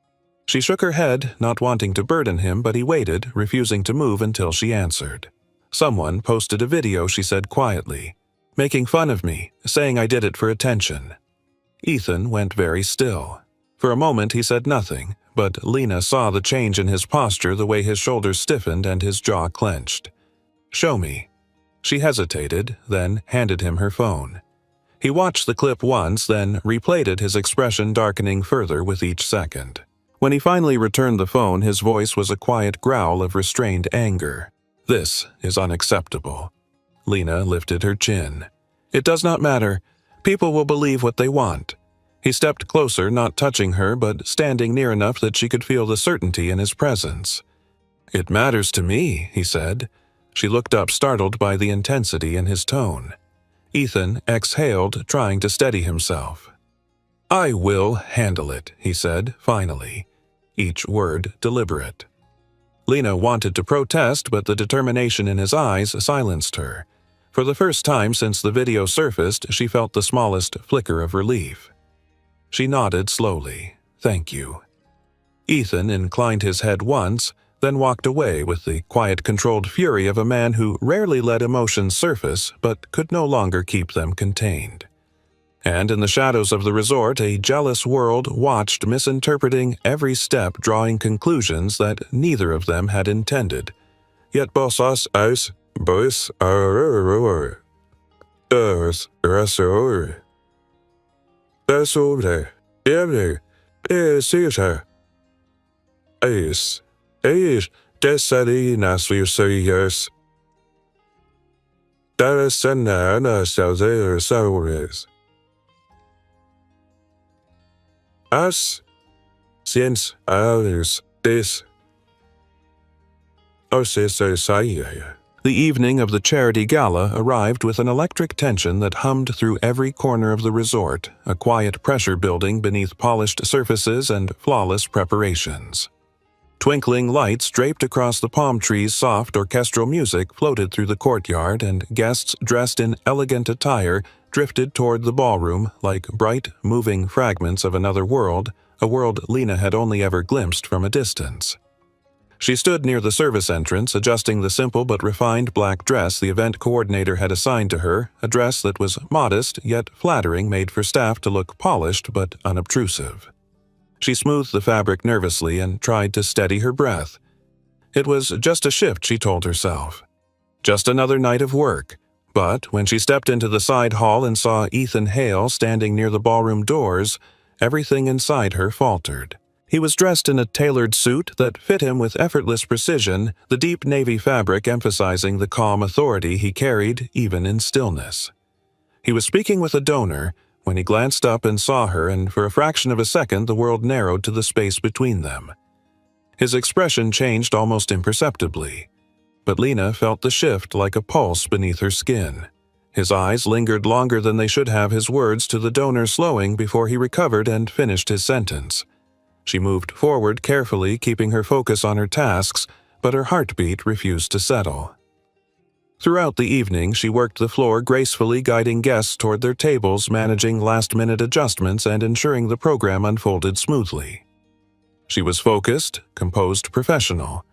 She shook her head, not wanting to burden him, but he waited, refusing to move until she answered. "Someone posted a video," she said quietly, "making fun of me, saying I did it for attention." Ethan went very still. For a moment he said nothing, but Lena saw the change in his posture, the way his shoulders stiffened and his jaw clenched. "Show me." She hesitated, then handed him her phone. He watched the clip once, then replayed it, his expression darkening further with each second. When he finally returned the phone, his voice was a quiet growl of restrained anger. "This is unacceptable." Lena lifted her chin. "It does not matter. People will believe what they want. He stepped closer, not touching her, but standing near enough that she could feel the certainty in his presence. "It matters to me," he said. She looked up, startled by the intensity in his tone. Ethan exhaled, trying to steady himself. "I will handle it," he said, finally, each word deliberate. Lena wanted to protest, but the determination in his eyes silenced her. For the first time since the video surfaced, she felt the smallest flicker of relief. She nodded slowly. "Thank you." Ethan inclined his head once, then walked away with the quiet, controlled fury of a man who rarely let emotions surface but could no longer keep them contained. And in the shadows of the resort, a jealous world watched, misinterpreting every step, drawing conclusions that neither of them had intended. Yet both us aus both are Desalinas Visayas. Darasana Saures. As since ours this. The evening of the charity gala arrived with an electric tension that hummed through every corner of the resort, a quiet pressure building beneath polished surfaces and flawless preparations. Twinkling lights draped across the palm trees, soft orchestral music floated through the courtyard, and guests dressed in elegant attire drifted toward the ballroom like bright, moving fragments of another world, a world Lena had only ever glimpsed from a distance. She stood near the service entrance, adjusting the simple but refined black dress the event coordinator had assigned to her, a dress that was modest yet flattering, made for staff to look polished but unobtrusive. She smoothed the fabric nervously and tried to steady her breath. It was just a shift, she told herself. Just another night of work. But when she stepped into the side hall and saw Ethan Hale standing near the ballroom doors, everything inside her faltered. He was dressed in a tailored suit that fit him with effortless precision, the deep navy fabric emphasizing the calm authority he carried even in stillness. He was speaking with a donor when he glanced up and saw her, and for a fraction of a second the world narrowed to the space between them. His expression changed almost imperceptibly, but Lena felt the shift like a pulse beneath her skin. His eyes lingered longer than they should have, his words to the donor slowing before he recovered and finished his sentence. She moved forward carefully, keeping her focus on her tasks, but her heartbeat refused to settle. Throughout the evening, she worked the floor gracefully, guiding guests toward their tables, managing last-minute adjustments, and ensuring the program unfolded smoothly. She was focused, composed, professional.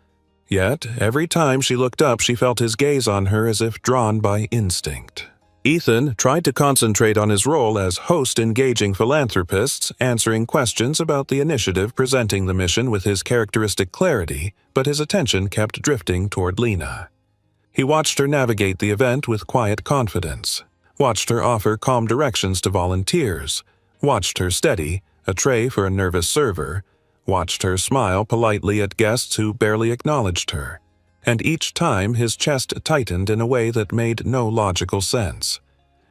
Yet, every time she looked up, she felt his gaze on her as if drawn by instinct. Ethan tried to concentrate on his role as host, engaging philanthropists, answering questions about the initiative, presenting the mission with his characteristic clarity, but his attention kept drifting toward Lena. He watched her navigate the event with quiet confidence, watched her offer calm directions to volunteers, watched her steady a tray for a nervous server, watched her smile politely at guests who barely acknowledged her. And each time his chest tightened in a way that made no logical sense.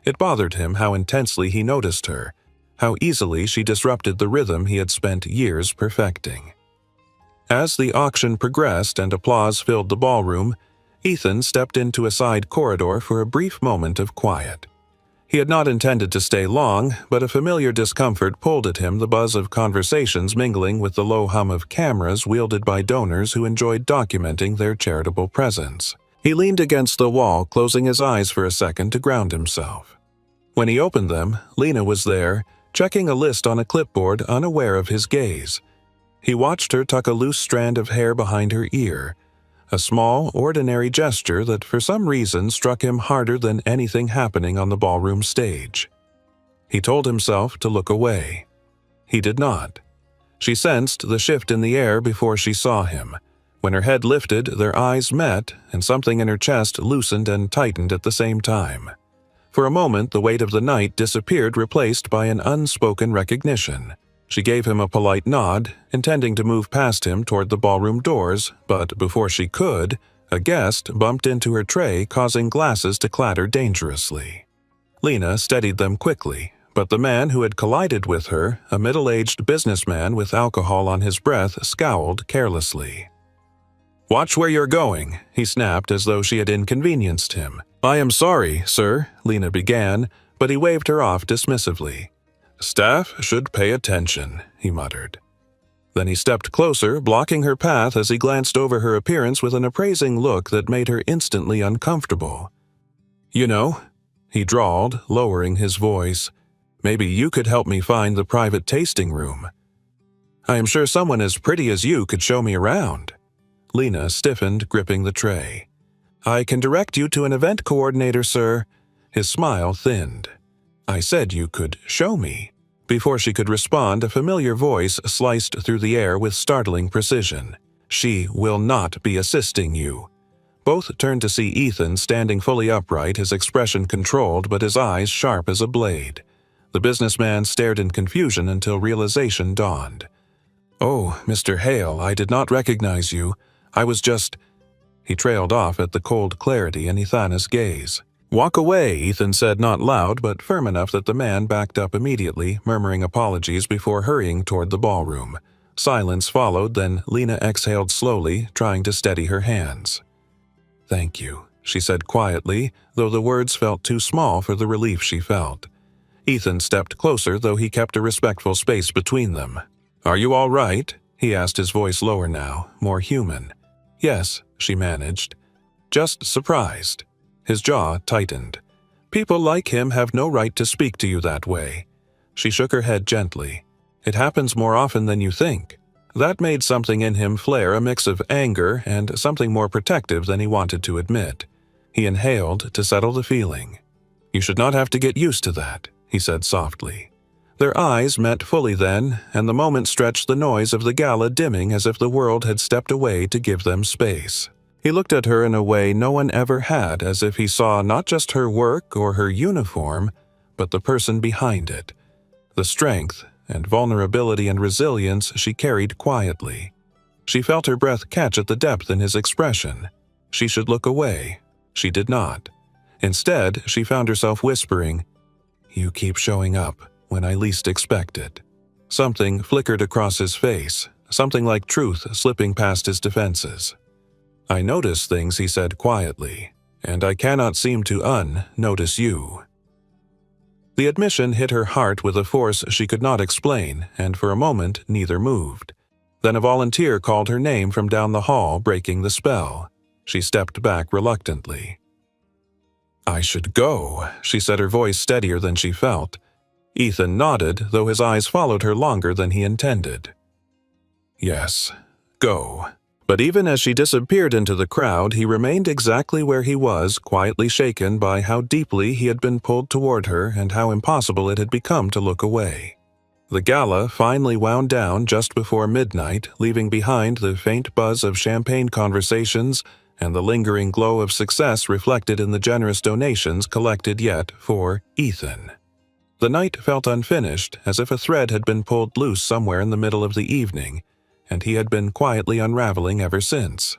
It bothered him how intensely he noticed her, how easily she disrupted the rhythm he had spent years perfecting. As the auction progressed and applause filled the ballroom, Ethan stepped into a side corridor for a brief moment of quiet. He had not intended to stay long, but a familiar discomfort pulled at him, the buzz of conversations mingling with the low hum of cameras wielded by donors who enjoyed documenting their charitable presence. He leaned against the wall, closing his eyes for a second to ground himself. When he opened them, Lena was there, checking a list on a clipboard, unaware of his gaze. He watched her tuck a loose strand of hair behind her ear, a small, ordinary gesture that for some reason struck him harder than anything happening on the ballroom stage. He told himself to look away. He did not. She sensed the shift in the air before she saw him. When her head lifted, their eyes met, and something in her chest loosened and tightened at the same time. For a moment, the weight of the night disappeared, replaced by an unspoken recognition. She gave him a polite nod, intending to move past him toward the ballroom doors, but before she could, a guest bumped into her tray, causing glasses to clatter dangerously. Lena steadied them quickly, but the man who had collided with her, a middle-aged businessman with alcohol on his breath, scowled carelessly. "Watch where you're going," he snapped as though she had inconvenienced him. "I am sorry, sir," Lena began, but he waved her off dismissively. "Staff should pay attention," he muttered. Then he stepped closer, blocking her path as he glanced over her appearance with an appraising look that made her instantly uncomfortable. "You know," he drawled, lowering his voice, "maybe you could help me find the private tasting room. I am sure someone as pretty as you could show me around." Lena stiffened, gripping the tray. "I can direct you to an event coordinator, sir." His smile thinned. "I said you could show me." Before she could respond, a familiar voice sliced through the air with startling precision. "She will not be assisting you." Both turned to see Ethan standing fully upright, his expression controlled but his eyes sharp as a blade. The businessman stared in confusion until realization dawned. "Oh, Mr. Hale, I did not recognize you. I was just—" He trailed off at the cold clarity in Ethana's gaze. "Walk away," Ethan said, not loud but firm enough that the man backed up immediately, murmuring apologies before hurrying toward the ballroom. Silence followed, then Lena exhaled slowly, trying to steady her hands. "Thank you," she said quietly, though the words felt too small for the relief she felt. Ethan stepped closer, though he kept a respectful space between them. "Are you all right?" he asked, his voice lower now, more human. "Yes," she managed. "Just surprised." His jaw tightened. "People like him have no right to speak to you that way." She shook her head gently. "It happens more often than you think." That made something in him flare, a mix of anger and something more protective than he wanted to admit. He inhaled to settle the feeling. "You should not have to get used to that," he said softly. Their eyes met fully then, and the moment stretched the noise of the gala dimming as if the world had stepped away to give them space. He looked at her in a way no one ever had, as if he saw not just her work or her uniform, but the person behind it. The strength and vulnerability and resilience she carried quietly. She felt her breath catch at the depth in his expression. She should look away. She did not. Instead, she found herself whispering, "You keep showing up when I least expect it." Something flickered across his face, something like truth slipping past his defenses. "I notice things," he said quietly, "and I cannot seem to unnotice you." The admission hit her heart with a force she could not explain, and for a moment neither moved. Then a volunteer called her name from down the hall, breaking the spell. She stepped back reluctantly. "I should go," she said, her voice steadier than she felt. Ethan nodded, though his eyes followed her longer than he intended. "Yes, go." But even as she disappeared into the crowd, he remained exactly where he was, quietly shaken by how deeply he had been pulled toward her and how impossible it had become to look away. The gala finally wound down just before midnight, leaving behind the faint buzz of champagne conversations and the lingering glow of success reflected in the generous donations collected yet for Ethan. The night felt unfinished, as if a thread had been pulled loose somewhere in the middle of the evening, and he had been quietly unraveling ever since.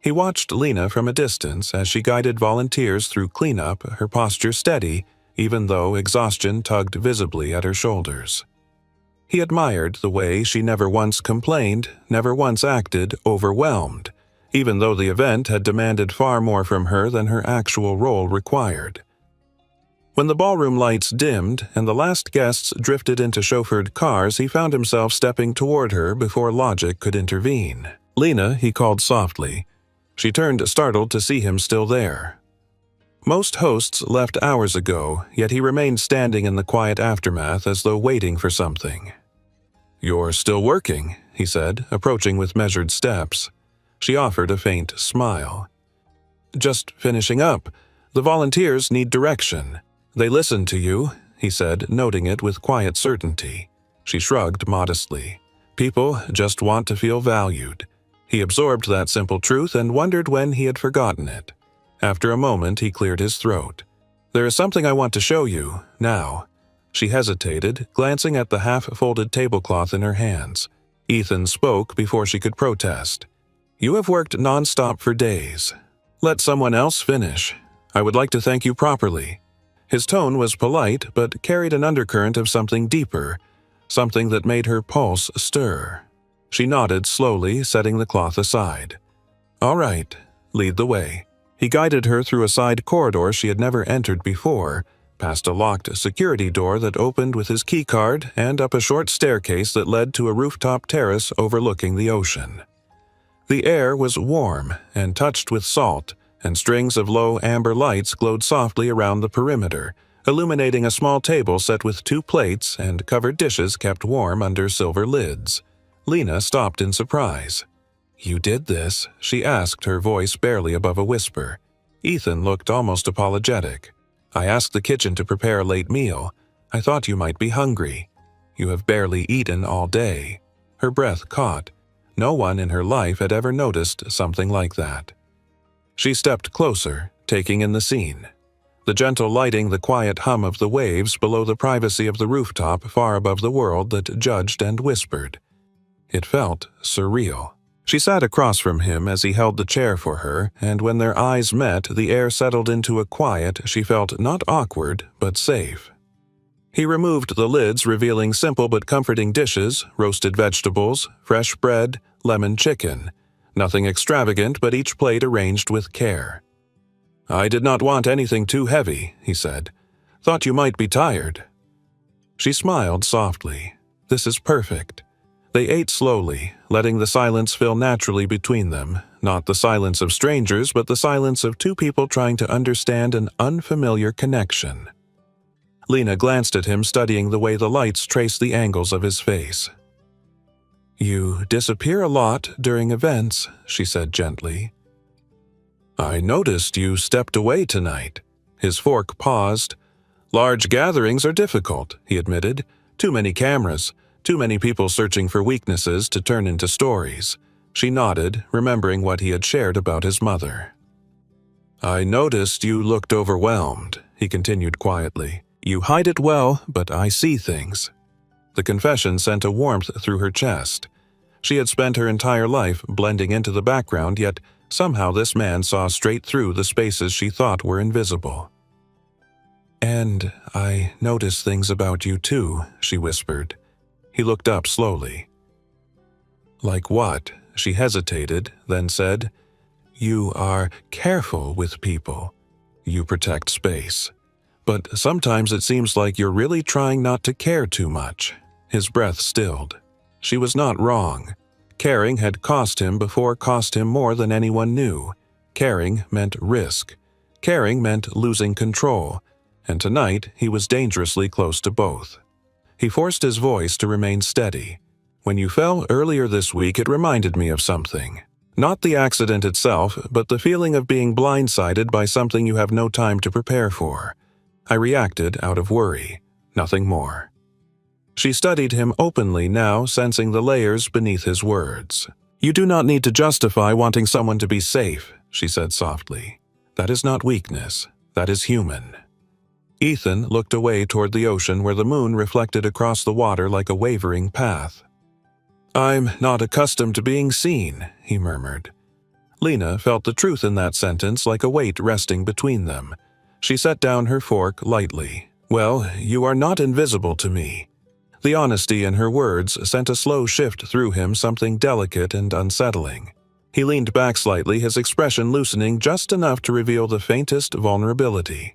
He watched Lena from a distance as she guided volunteers through cleanup, her posture steady, even though exhaustion tugged visibly at her shoulders. He admired the way she never once complained, never once acted overwhelmed, even though the event had demanded far more from her than her actual role required. When the ballroom lights dimmed and the last guests drifted into chauffeured cars, he found himself stepping toward her before logic could intervene. "Lena," he called softly. She turned, startled to see him still there. Most hosts left hours ago, yet he remained standing in the quiet aftermath as though waiting for something. "You're still working," he said, approaching with measured steps. She offered a faint smile. "Just finishing up. The volunteers need direction." "They listen to you," he said, noting it with quiet certainty. She shrugged modestly. "People just want to feel valued." He absorbed that simple truth and wondered when he had forgotten it. After a moment, he cleared his throat. "There is something I want to show you, now." She hesitated, glancing at the half-folded tablecloth in her hands. Ethan spoke before she could protest. "You have worked nonstop for days. Let someone else finish. I would like to thank you properly." His tone was polite but carried an undercurrent of something deeper, something that made her pulse stir. She nodded slowly, setting the cloth aside. "All right, lead the way." He guided her through a side corridor she had never entered before, past a locked security door that opened with his keycard and up a short staircase that led to a rooftop terrace overlooking the ocean. The air was warm and touched with salt, and strings of low amber lights glowed softly around the perimeter, illuminating a small table set with 2 plates and covered dishes kept warm under silver lids. Lena stopped in surprise. "You did this?" she asked, her voice barely above a whisper. Ethan looked almost apologetic. "I asked the kitchen to prepare a late meal. I thought you might be hungry. You have barely eaten all day." Her breath caught. No one in her life had ever noticed something like that. She stepped closer, taking in the scene. The gentle lighting, the quiet hum of the waves below the privacy of the rooftop far above the world that judged and whispered. It felt surreal. She sat across from him as he held the chair for her, and when their eyes met, the air settled into a quiet she felt not awkward, but safe. He removed the lids, revealing simple but comforting dishes, roasted vegetables, fresh bread, lemon chicken. Nothing extravagant, but each plate arranged with care. "I did not want anything too heavy," he said. "Thought you might be tired." She smiled softly. "This is perfect." They ate slowly, letting the silence fill naturally between them, not the silence of strangers, but the silence of 2 people trying to understand an unfamiliar connection. Lena glanced at him, studying the way the lights traced the angles of his face. "You disappear a lot during events," she said gently. "I noticed you stepped away tonight." His fork paused. "Large gatherings are difficult," he admitted. "Too many cameras. Too many people searching for weaknesses to turn into stories." She nodded, remembering what he had shared about his mother. "I noticed you looked overwhelmed," he continued quietly. "You hide it well, but I see things." The confession sent a warmth through her chest. She had spent her entire life blending into the background, yet somehow this man saw straight through the spaces she thought were invisible. "And I notice things about you too," she whispered. He looked up slowly. "Like what?" She hesitated, then said, "You are careful with people. You protect space. But sometimes it seems like you're really trying not to care too much." His breath stilled. She was not wrong. Caring had cost him more than anyone knew. Caring meant risk. Caring meant losing control. And tonight he was dangerously close to both. He forced his voice to remain steady. "When you fell earlier this week, it reminded me of something. Not the accident itself, but the feeling of being blindsided by something you have no time to prepare for. I reacted out of worry, nothing more." She studied him openly now, sensing the layers beneath his words. "You do not need to justify wanting someone to be safe," she said softly. "That is not weakness. That is human." Ethan looked away toward the ocean where the moon reflected across the water like a wavering path. "I'm not accustomed to being seen," he murmured. Lena felt the truth in that sentence like a weight resting between them. She set down her fork lightly. "Well, you are not invisible to me." The honesty in her words sent a slow shift through him, something delicate and unsettling. He leaned back slightly, his expression loosening just enough to reveal the faintest vulnerability.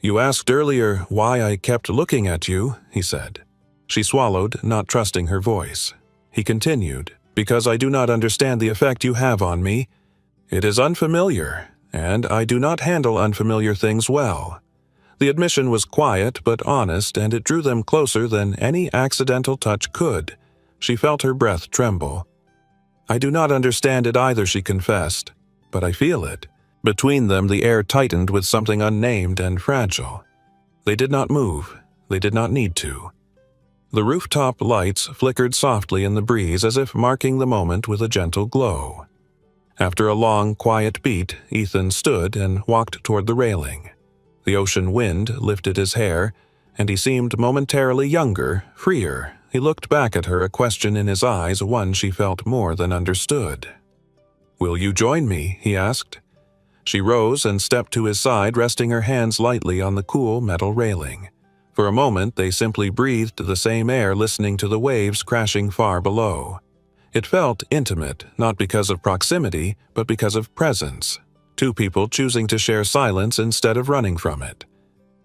"You asked earlier why I kept looking at you," he said. She swallowed, not trusting her voice. He continued, "Because I do not understand the effect you have on me. It is unfamiliar, and I do not handle unfamiliar things well." The admission was quiet but honest, and it drew them closer than any accidental touch could. She felt her breath tremble. "I do not understand it either," she confessed, "but I feel it." Between them, the air tightened with something unnamed and fragile. They did not move. They did not need to. The rooftop lights flickered softly in the breeze as if marking the moment with a gentle glow. After a long, quiet beat, Ethan stood and walked toward the railing. The ocean wind lifted his hair, and he seemed momentarily younger, freer. He looked back at her, a question in his eyes, one she felt more than understood. "Will you join me?" he asked. She rose and stepped to his side, resting her hands lightly on the cool metal railing. For a moment, they simply breathed the same air, listening to the waves crashing far below. It felt intimate, not because of proximity, but because of presence. Two people choosing to share silence instead of running from it.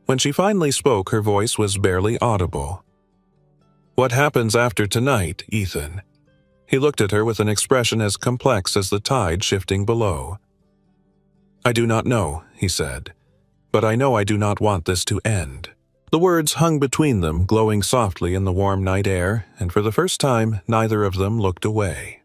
When she finally spoke, her voice was barely audible. "What happens after tonight, Ethan?" He looked at her with an expression as complex as the tide shifting below. "I do not know," he said, "but I know I do not want this to end." The words hung between them, glowing softly in the warm night air, and for the first time, neither of them looked away.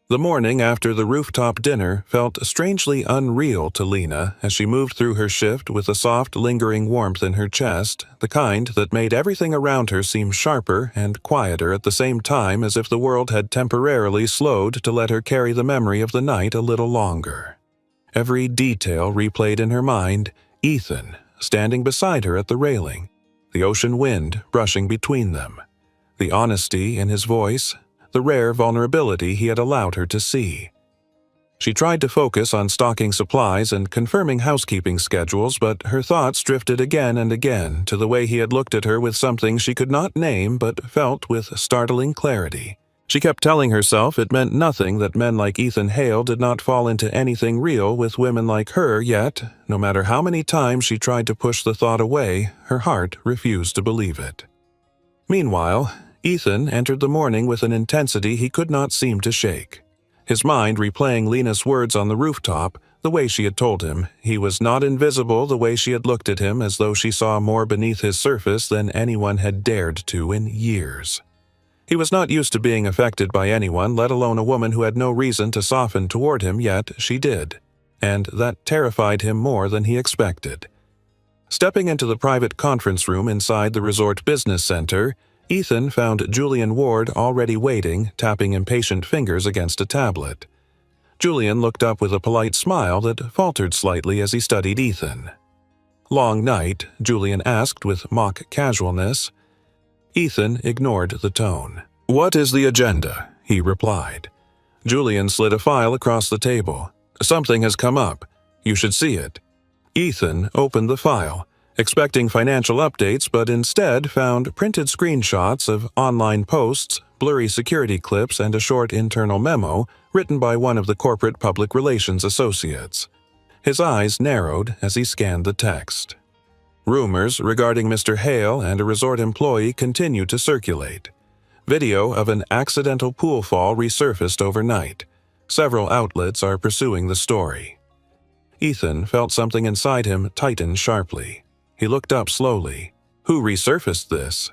The morning after the rooftop dinner felt strangely unreal to Lena as she moved through her shift with a soft, lingering warmth in her chest, the kind that made everything around her seem sharper and quieter at the same time, as if the world had temporarily slowed to let her carry the memory of the night a little longer. Every detail replayed in her mind: Ethan, standing beside her at the railing, the ocean wind brushing between them, the honesty in his voice, the rare vulnerability he had allowed her to see. She tried to focus on stocking supplies and confirming housekeeping schedules, but her thoughts drifted again and again to the way he had looked at her with something she could not name but felt with startling clarity. She kept telling herself it meant nothing that men like Ethan Hale did not fall into anything real with women like her, yet, no matter how many times she tried to push the thought away, her heart refused to believe it. Meanwhile, Ethan entered the morning with an intensity he could not seem to shake. His mind replaying Lena's words on the rooftop, the way she had told him he was not invisible, the way she had looked at him as though she saw more beneath his surface than anyone had dared to in years. He was not used to being affected by anyone, let alone a woman who had no reason to soften toward him, yet she did, and that terrified him more than he expected. Stepping into the private conference room inside the resort business center, Ethan found Julian Ward already waiting, tapping impatient fingers against a tablet. Julian looked up with a polite smile that faltered slightly as he studied Ethan. "Long night?" Julian asked with mock casualness. Ethan ignored the tone. "What is the agenda?" he replied. Julian slid a file across the table. "Something has come up. You should see it." Ethan opened the file, expecting financial updates, but instead found printed screenshots of online posts, blurry security clips, and a short internal memo written by one of the corporate public relations associates. His eyes narrowed as he scanned the text. Rumors regarding Mr. Hale and a resort employee continued to circulate. Video of an accidental pool fall resurfaced overnight. Several outlets are pursuing the story. Ethan felt something inside him tighten sharply. He looked up slowly. Who resurfaced this?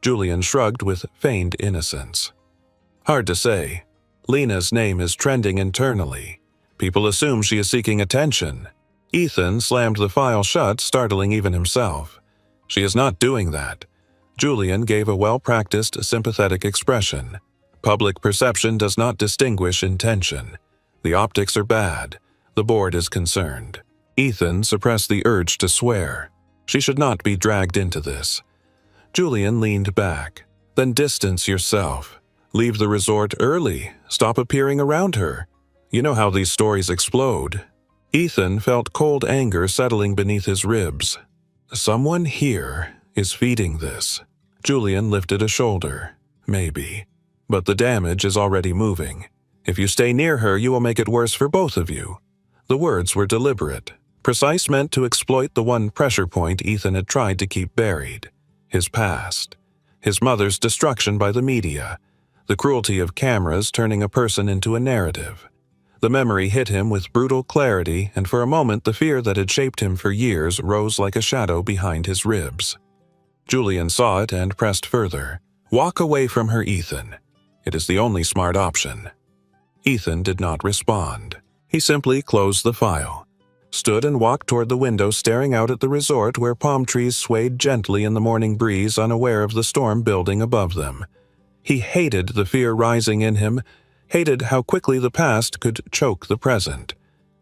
Julian shrugged with feigned innocence. Hard to say. Lena's name is trending internally. People assume she is seeking attention. Ethan slammed the file shut, startling even himself. She is not doing that. Julian gave a well-practiced, sympathetic expression. Public perception does not distinguish intention. The optics are bad. The board is concerned. Ethan suppressed the urge to swear. She should not be dragged into this. Julian leaned back. Then distance yourself. Leave the resort early. Stop appearing around her. You know how these stories explode. Ethan felt cold anger settling beneath his ribs. Someone here is feeding this. Julian lifted a shoulder. Maybe. But the damage is already moving. If you stay near her, you will make it worse for both of you. The words were deliberate, precise, meant to exploit the one pressure point Ethan had tried to keep buried. His past. His mother's destruction by the media. The cruelty of cameras turning a person into a narrative. The memory hit him with brutal clarity, and for a moment the fear that had shaped him for years rose like a shadow behind his ribs. Julian saw it and pressed further. Walk away from her, Ethan. It is the only smart option. Ethan did not respond. He simply closed the file, stood and walked toward the window, staring out at the resort where palm trees swayed gently in the morning breeze, unaware of the storm building above them. He hated the fear rising in him, hated how quickly the past could choke the present.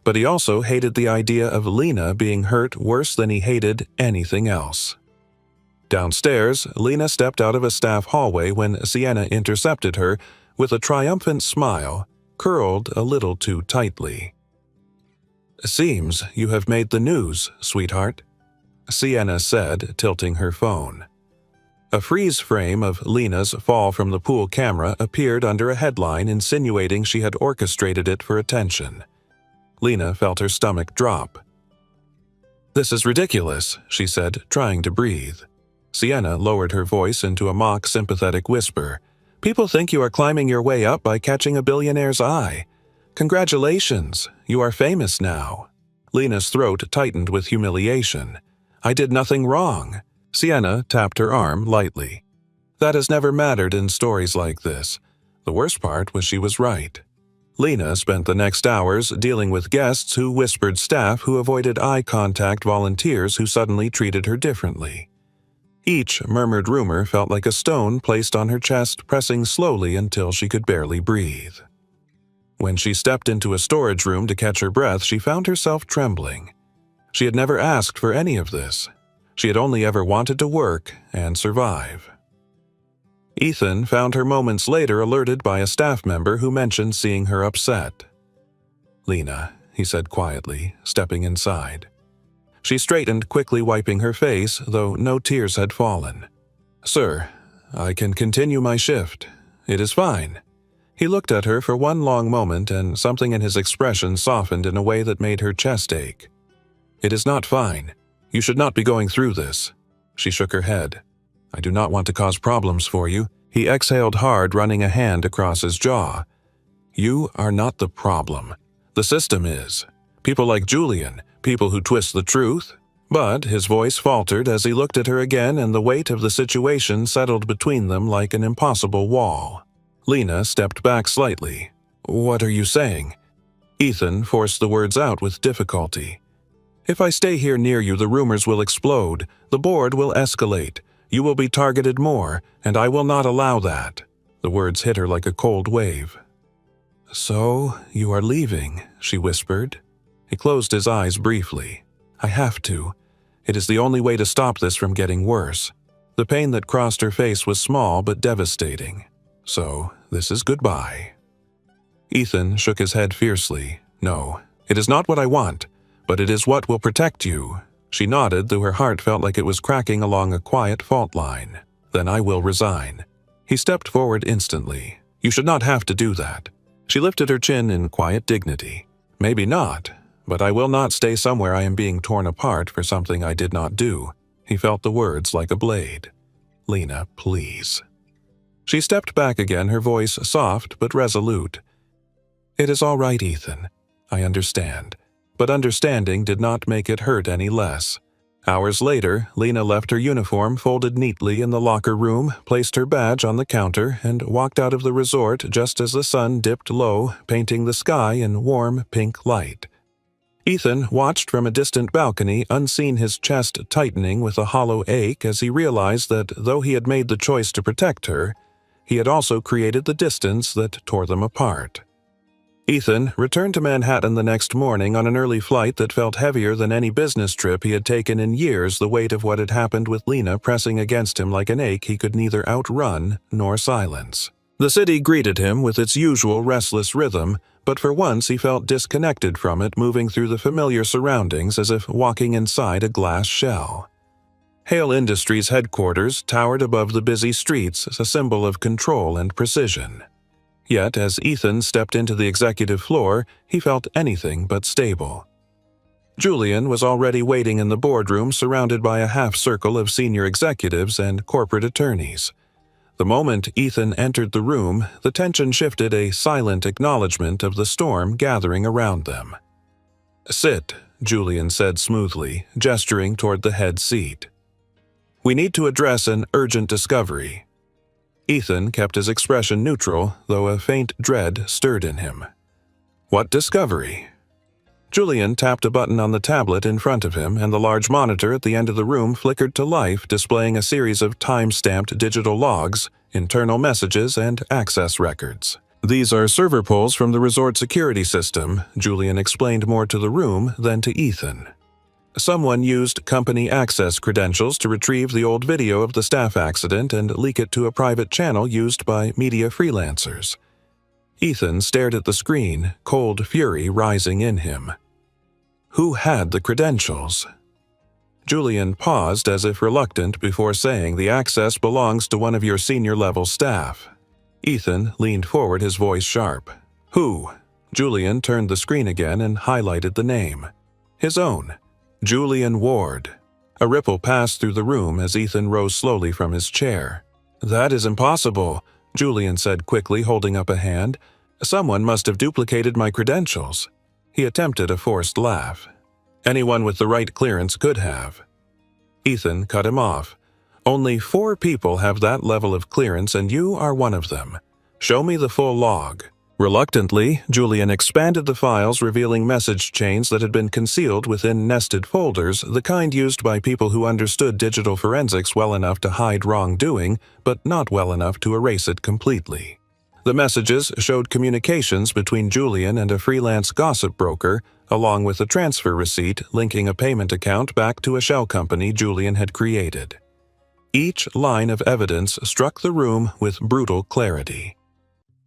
But he also hated the idea of Lena being hurt worse than he hated anything else. Downstairs, Lena stepped out of a staff hallway when Sienna intercepted her with a triumphant smile, curled a little too tightly. "Seems you have made the news, sweetheart," Sienna said, tilting her phone. A freeze frame of Lena's fall from the pool camera appeared under a headline insinuating she had orchestrated it for attention. Lena felt her stomach drop. "This is ridiculous," she said, trying to breathe. Sienna lowered her voice into a mock sympathetic whisper. "People think you are climbing your way up by catching a billionaire's eye. Congratulations, you are famous now." Lena's throat tightened with humiliation. "I did nothing wrong." Sienna tapped her arm lightly. "That has never mattered in stories like this. The worst part was she was right." Lena spent the next hours dealing with guests who whispered, staff who avoided eye contact, volunteers who suddenly treated her differently. Each murmured rumor felt like a stone placed on her chest, pressing slowly until she could barely breathe. When she stepped into a storage room to catch her breath, she found herself trembling. She had never asked for any of this. She had only ever wanted to work and survive. Ethan found her moments later, alerted by a staff member who mentioned seeing her upset. "Lena," he said quietly, stepping inside. She straightened, quickly wiping her face, though no tears had fallen. "Sir, I can continue my shift. It is fine." He looked at her for one long moment, and something in his expression softened in a way that made her chest ache. "It is not fine. You should not be going through this." She shook her head. "I do not want to cause problems for you." He exhaled hard, running a hand across his jaw. "You are not the problem. The system is. People like Julian, people who twist the truth." But his voice faltered as he looked at her again, and the weight of the situation settled between them like an impossible wall. Lena stepped back slightly. "What are you saying?" Ethan forced the words out with difficulty. "If I stay here near you, the rumors will explode. The board will escalate. You will be targeted more, and I will not allow that." The words hit her like a cold wave. "So, you are leaving," she whispered. He closed his eyes briefly. "I have to. It is the only way to stop this from getting worse." The pain that crossed her face was small but devastating. "So, this is goodbye." Ethan shook his head fiercely. "No, it is not what I want, but it is what will protect you." She nodded, though her heart felt like it was cracking along a quiet fault line. "Then I will resign." He stepped forward instantly. "You should not have to do that." She lifted her chin in quiet dignity. "Maybe not, but I will not stay somewhere I am being torn apart for something I did not do." He felt the words like a blade. "Lena, please." She stepped back again, her voice soft but resolute. "It is all right, Ethan. I understand." But understanding did not make it hurt any less. Hours later, Lena left her uniform folded neatly in the locker room, placed her badge on the counter, and walked out of the resort just as the sun dipped low, painting the sky in warm pink light. Ethan watched from a distant balcony, unseen, his chest tightening with a hollow ache as he realized that though he had made the choice to protect her, he had also created the distance that tore them apart. Ethan returned to Manhattan the next morning on an early flight that felt heavier than any business trip he had taken in years, the weight of what had happened with Lena pressing against him like an ache he could neither outrun nor silence. The city greeted him with its usual restless rhythm, but for once he felt disconnected from it, moving through the familiar surroundings as if walking inside a glass shell. Hale Industries' headquarters towered above the busy streets, a symbol of control and precision. Yet, as Ethan stepped into the executive floor, he felt anything but stable. Julian was already waiting in the boardroom, surrounded by a half-circle of senior executives and corporate attorneys. The moment Ethan entered the room, the tension shifted, a silent acknowledgement of the storm gathering around them. "Sit," Julian said smoothly, gesturing toward the head seat. "We need to address an urgent discovery." Ethan kept his expression neutral, though a faint dread stirred in him. "What discovery?" Julian tapped a button on the tablet in front of him, and the large monitor at the end of the room flickered to life, displaying a series of time-stamped digital logs, internal messages, and access records. "These are server pulls from the resort security system," Julian explained more to the room than to Ethan. "Someone used company access credentials to retrieve the old video of the staff accident and leak it to a private channel used by media freelancers." Ethan stared at the screen, cold fury rising in him. Who had the credentials? Julian paused as if reluctant before saying the access belongs to one of your senior-level staff. Ethan leaned forward, his voice sharp. Who? Julian turned the screen again and highlighted the name. His own. Julian Ward. A ripple passed through the room as Ethan rose slowly from his chair. That is impossible, Julian said quickly, holding up a hand. Someone must have duplicated my credentials. He attempted a forced laugh. Anyone with the right clearance could have. Ethan cut him off. Only 4 people have that level of clearance, and you are one of them. Show me the full log. Reluctantly, Julian expanded the files, revealing message chains that had been concealed within nested folders, the kind used by people who understood digital forensics well enough to hide wrongdoing, but not well enough to erase it completely. The messages showed communications between Julian and a freelance gossip broker, along with a transfer receipt linking a payment account back to a shell company Julian had created. Each line of evidence struck the room with brutal clarity.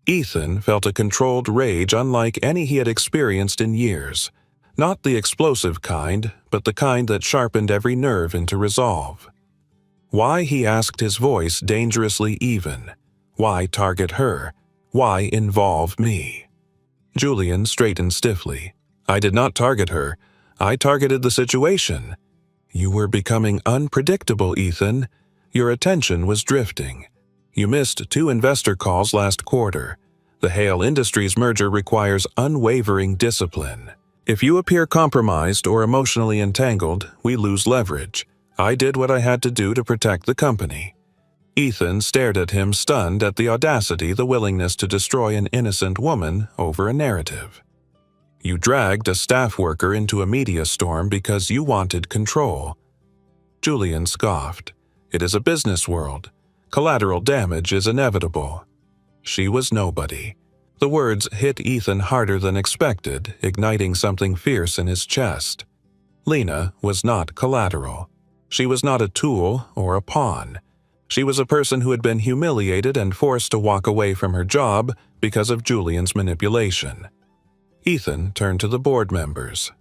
Ethan felt a controlled rage unlike any he had experienced in years. Not the explosive kind, but the kind that sharpened every nerve into resolve. Why, he asked, his voice dangerously even? Why target her? Why involve me? Julian straightened stiffly. I did not target her. I targeted the situation. You were becoming unpredictable, Ethan. Your attention was drifting. You missed 2 investor calls last quarter. The Hale Industries merger requires unwavering discipline. If you appear compromised or emotionally entangled, we lose leverage. I did what I had to do to protect the company. Ethan stared at him, stunned at the audacity, the willingness to destroy an innocent woman over a narrative. You dragged a staff worker into a media storm because you wanted control. Julian scoffed. It is a business world. Collateral damage is inevitable. She was nobody. The words hit Ethan harder than expected, igniting something fierce in his chest. Lena was not collateral. She was not a tool or a pawn. She was a person who had been humiliated and forced to walk away from her job because of Julian's manipulation. Ethan turned to the board members.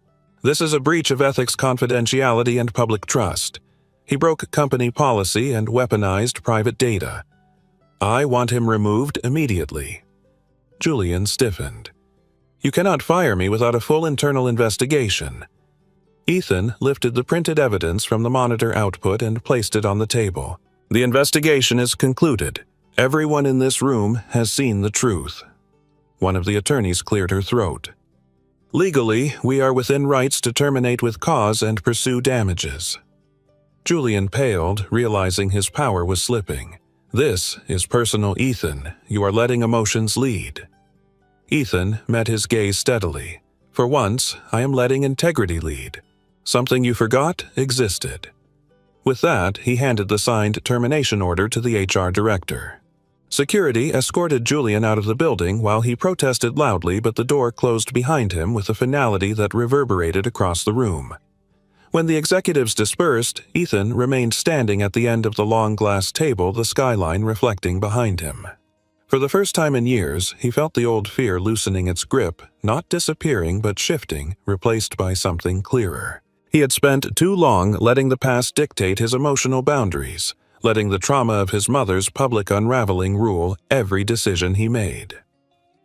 This is a breach of ethics, confidentiality, and public trust. He broke company policy and weaponized private data. I want him removed immediately. Julian stiffened. You cannot fire me without a full internal investigation. Ethan lifted the printed evidence from the monitor output and placed it on the table. The investigation is concluded. Everyone in this room has seen the truth. One of the attorneys cleared her throat. Legally, we are within rights to terminate with cause and pursue damages. Julian paled, realizing his power was slipping. This is personal, Ethan. You are letting emotions lead. Ethan met his gaze steadily. For once, I am letting integrity lead. Something you forgot existed. With that, he handed the signed termination order to the HR director. Security escorted Julian out of the building while he protested loudly, but the door closed behind him with a finality that reverberated across the room. When the executives dispersed, Ethan remained standing at the end of the long glass table, the skyline reflecting behind him. For the first time in years, he felt the old fear loosening its grip, not disappearing but shifting, replaced by something clearer. He had spent too long letting the past dictate his emotional boundaries, letting the trauma of his mother's public unraveling rule every decision he made.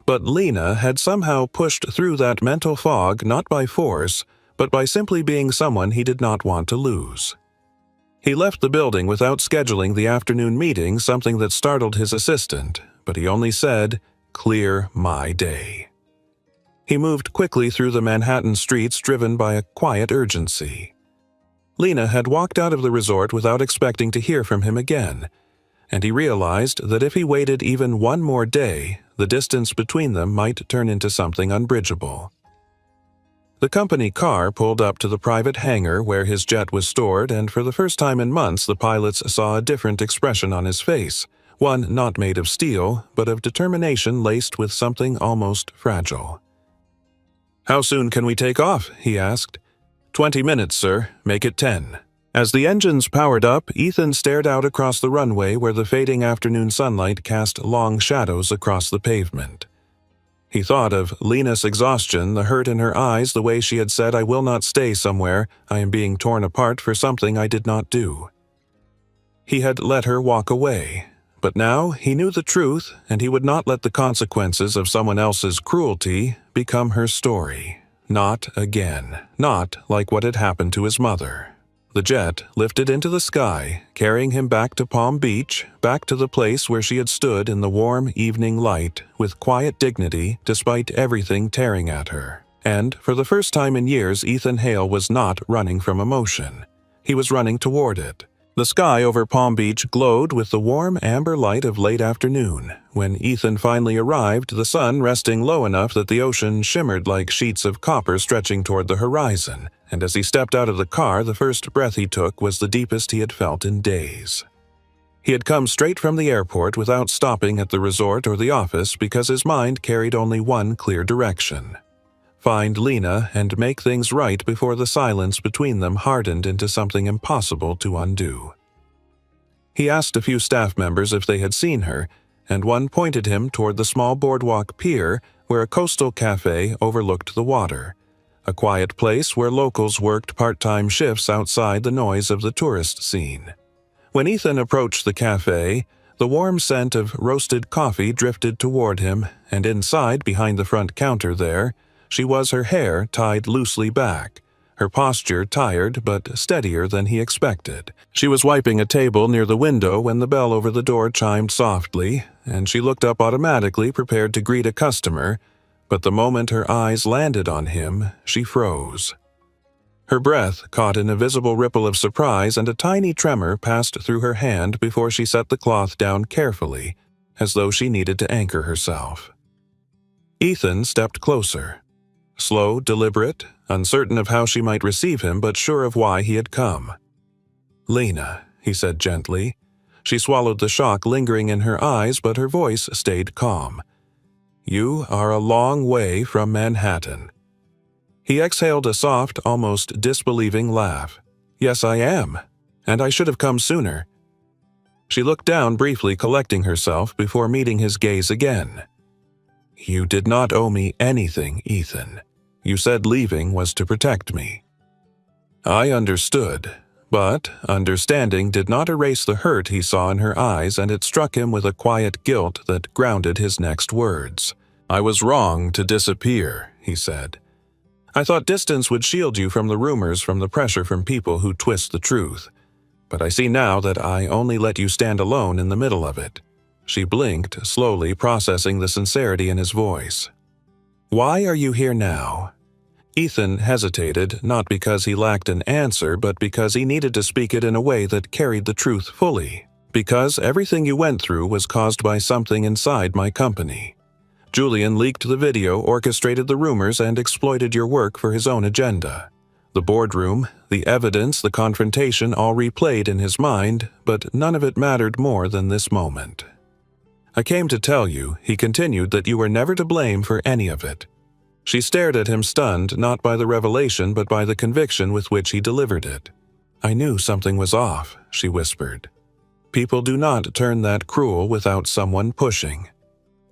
But Lena had somehow pushed through that mental fog not by force, but by simply being someone he did not want to lose. He left the building without scheduling the afternoon meeting, something that startled his assistant, but he only said, "Clear my day." He moved quickly through the Manhattan streets, driven by a quiet urgency. Lena had walked out of the resort without expecting to hear from him again, and he realized that if he waited even one more day, the distance between them might turn into something unbridgeable. The company car pulled up to the private hangar where his jet was stored, and for the first time in months the pilots saw a different expression on his face, one not made of steel, but of determination laced with something almost fragile. "How soon can we take off?" he asked. 20 minutes, sir. Make it 10. As the engines powered up, Ethan stared out across the runway where the fading afternoon sunlight cast long shadows across the pavement. He thought of Lena's exhaustion, the hurt in her eyes, the way she had said, "I will not stay somewhere. I am being torn apart for something I did not do." He had let her walk away, but now he knew the truth, and he would not let the consequences of someone else's cruelty become her story. Not again. Not like what had happened to his mother. The jet lifted into the sky, carrying him back to Palm Beach, back to the place where she had stood in the warm evening light, with quiet dignity despite everything tearing at her. And, for the first time in years, Ethan Hale was not running from emotion. He was running toward it. The sky over Palm Beach glowed with the warm amber light of late afternoon. When Ethan finally arrived, the sun resting low enough that the ocean shimmered like sheets of copper stretching toward the horizon, and as he stepped out of the car, the first breath he took was the deepest he had felt in days. He had come straight from the airport without stopping at the resort or the office because his mind carried only one clear direction: find Lena and make things right before the silence between them hardened into something impossible to undo. He asked a few staff members if they had seen her, and one pointed him toward the small boardwalk pier where a coastal cafe overlooked the water, a quiet place where locals worked part-time shifts outside the noise of the tourist scene. When Ethan approached the cafe, the warm scent of roasted coffee drifted toward him, and inside, behind the front counter there, she was, her hair tied loosely back, her posture tired but steadier than he expected. She was wiping a table near the window when the bell over the door chimed softly, and she looked up automatically, prepared to greet a customer, but the moment her eyes landed on him, she froze. Her breath caught in a visible ripple of surprise, and a tiny tremor passed through her hand before she set the cloth down carefully, as though she needed to anchor herself. Ethan stepped closer. Slow, deliberate, uncertain of how she might receive him, but sure of why he had come. "Lena," he said gently. She swallowed the shock lingering in her eyes, but her voice stayed calm. "You are a long way from Manhattan." He exhaled a soft, almost disbelieving laugh. "Yes, I am. And I should have come sooner." She looked down briefly, collecting herself before meeting his gaze again. "You did not owe me anything, Ethan. You said leaving was to protect me." I understood, but understanding did not erase the hurt he saw in her eyes, and it struck him with a quiet guilt that grounded his next words. "I was wrong to disappear," he said. "I thought distance would shield you from the rumors, from the pressure from people who twist the truth. But I see now that I only let you stand alone in the middle of it." She blinked, slowly processing the sincerity in his voice. "Why are you here now?" Ethan hesitated, not because he lacked an answer, but because he needed to speak it in a way that carried the truth fully. "Because everything you went through was caused by something inside my company. Julian leaked the video, orchestrated the rumors, and exploited your work for his own agenda. The boardroom, the evidence, the confrontation all replayed in his mind, but none of it mattered more than this moment. I came to tell you," he continued, "that you were never to blame for any of it." She stared at him, stunned not by the revelation but by the conviction with which he delivered it. "I knew something was off," she whispered. "People do not turn that cruel without someone pushing."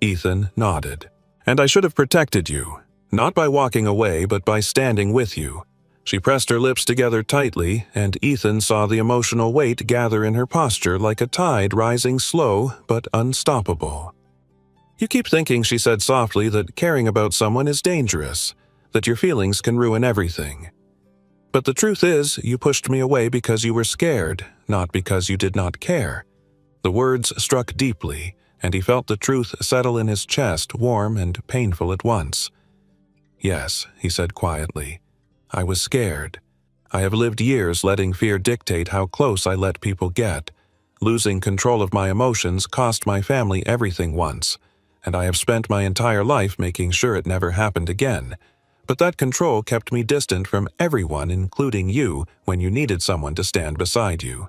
Ethan nodded. "And I should have protected you, not by walking away but by standing with you." She pressed her lips together tightly, and Ethan saw the emotional weight gather in her posture like a tide rising slow but unstoppable. "You keep thinking," she said softly, "that caring about someone is dangerous, that your feelings can ruin everything. But the truth is, you pushed me away because you were scared, not because you did not care." The words struck deeply, and he felt the truth settle in his chest, warm and painful at once. "Yes," he said quietly, "I was scared. I have lived years letting fear dictate how close I let people get. Losing control of my emotions cost my family everything once, and I have spent my entire life making sure it never happened again. But that control kept me distant from everyone, including you, when you needed someone to stand beside you."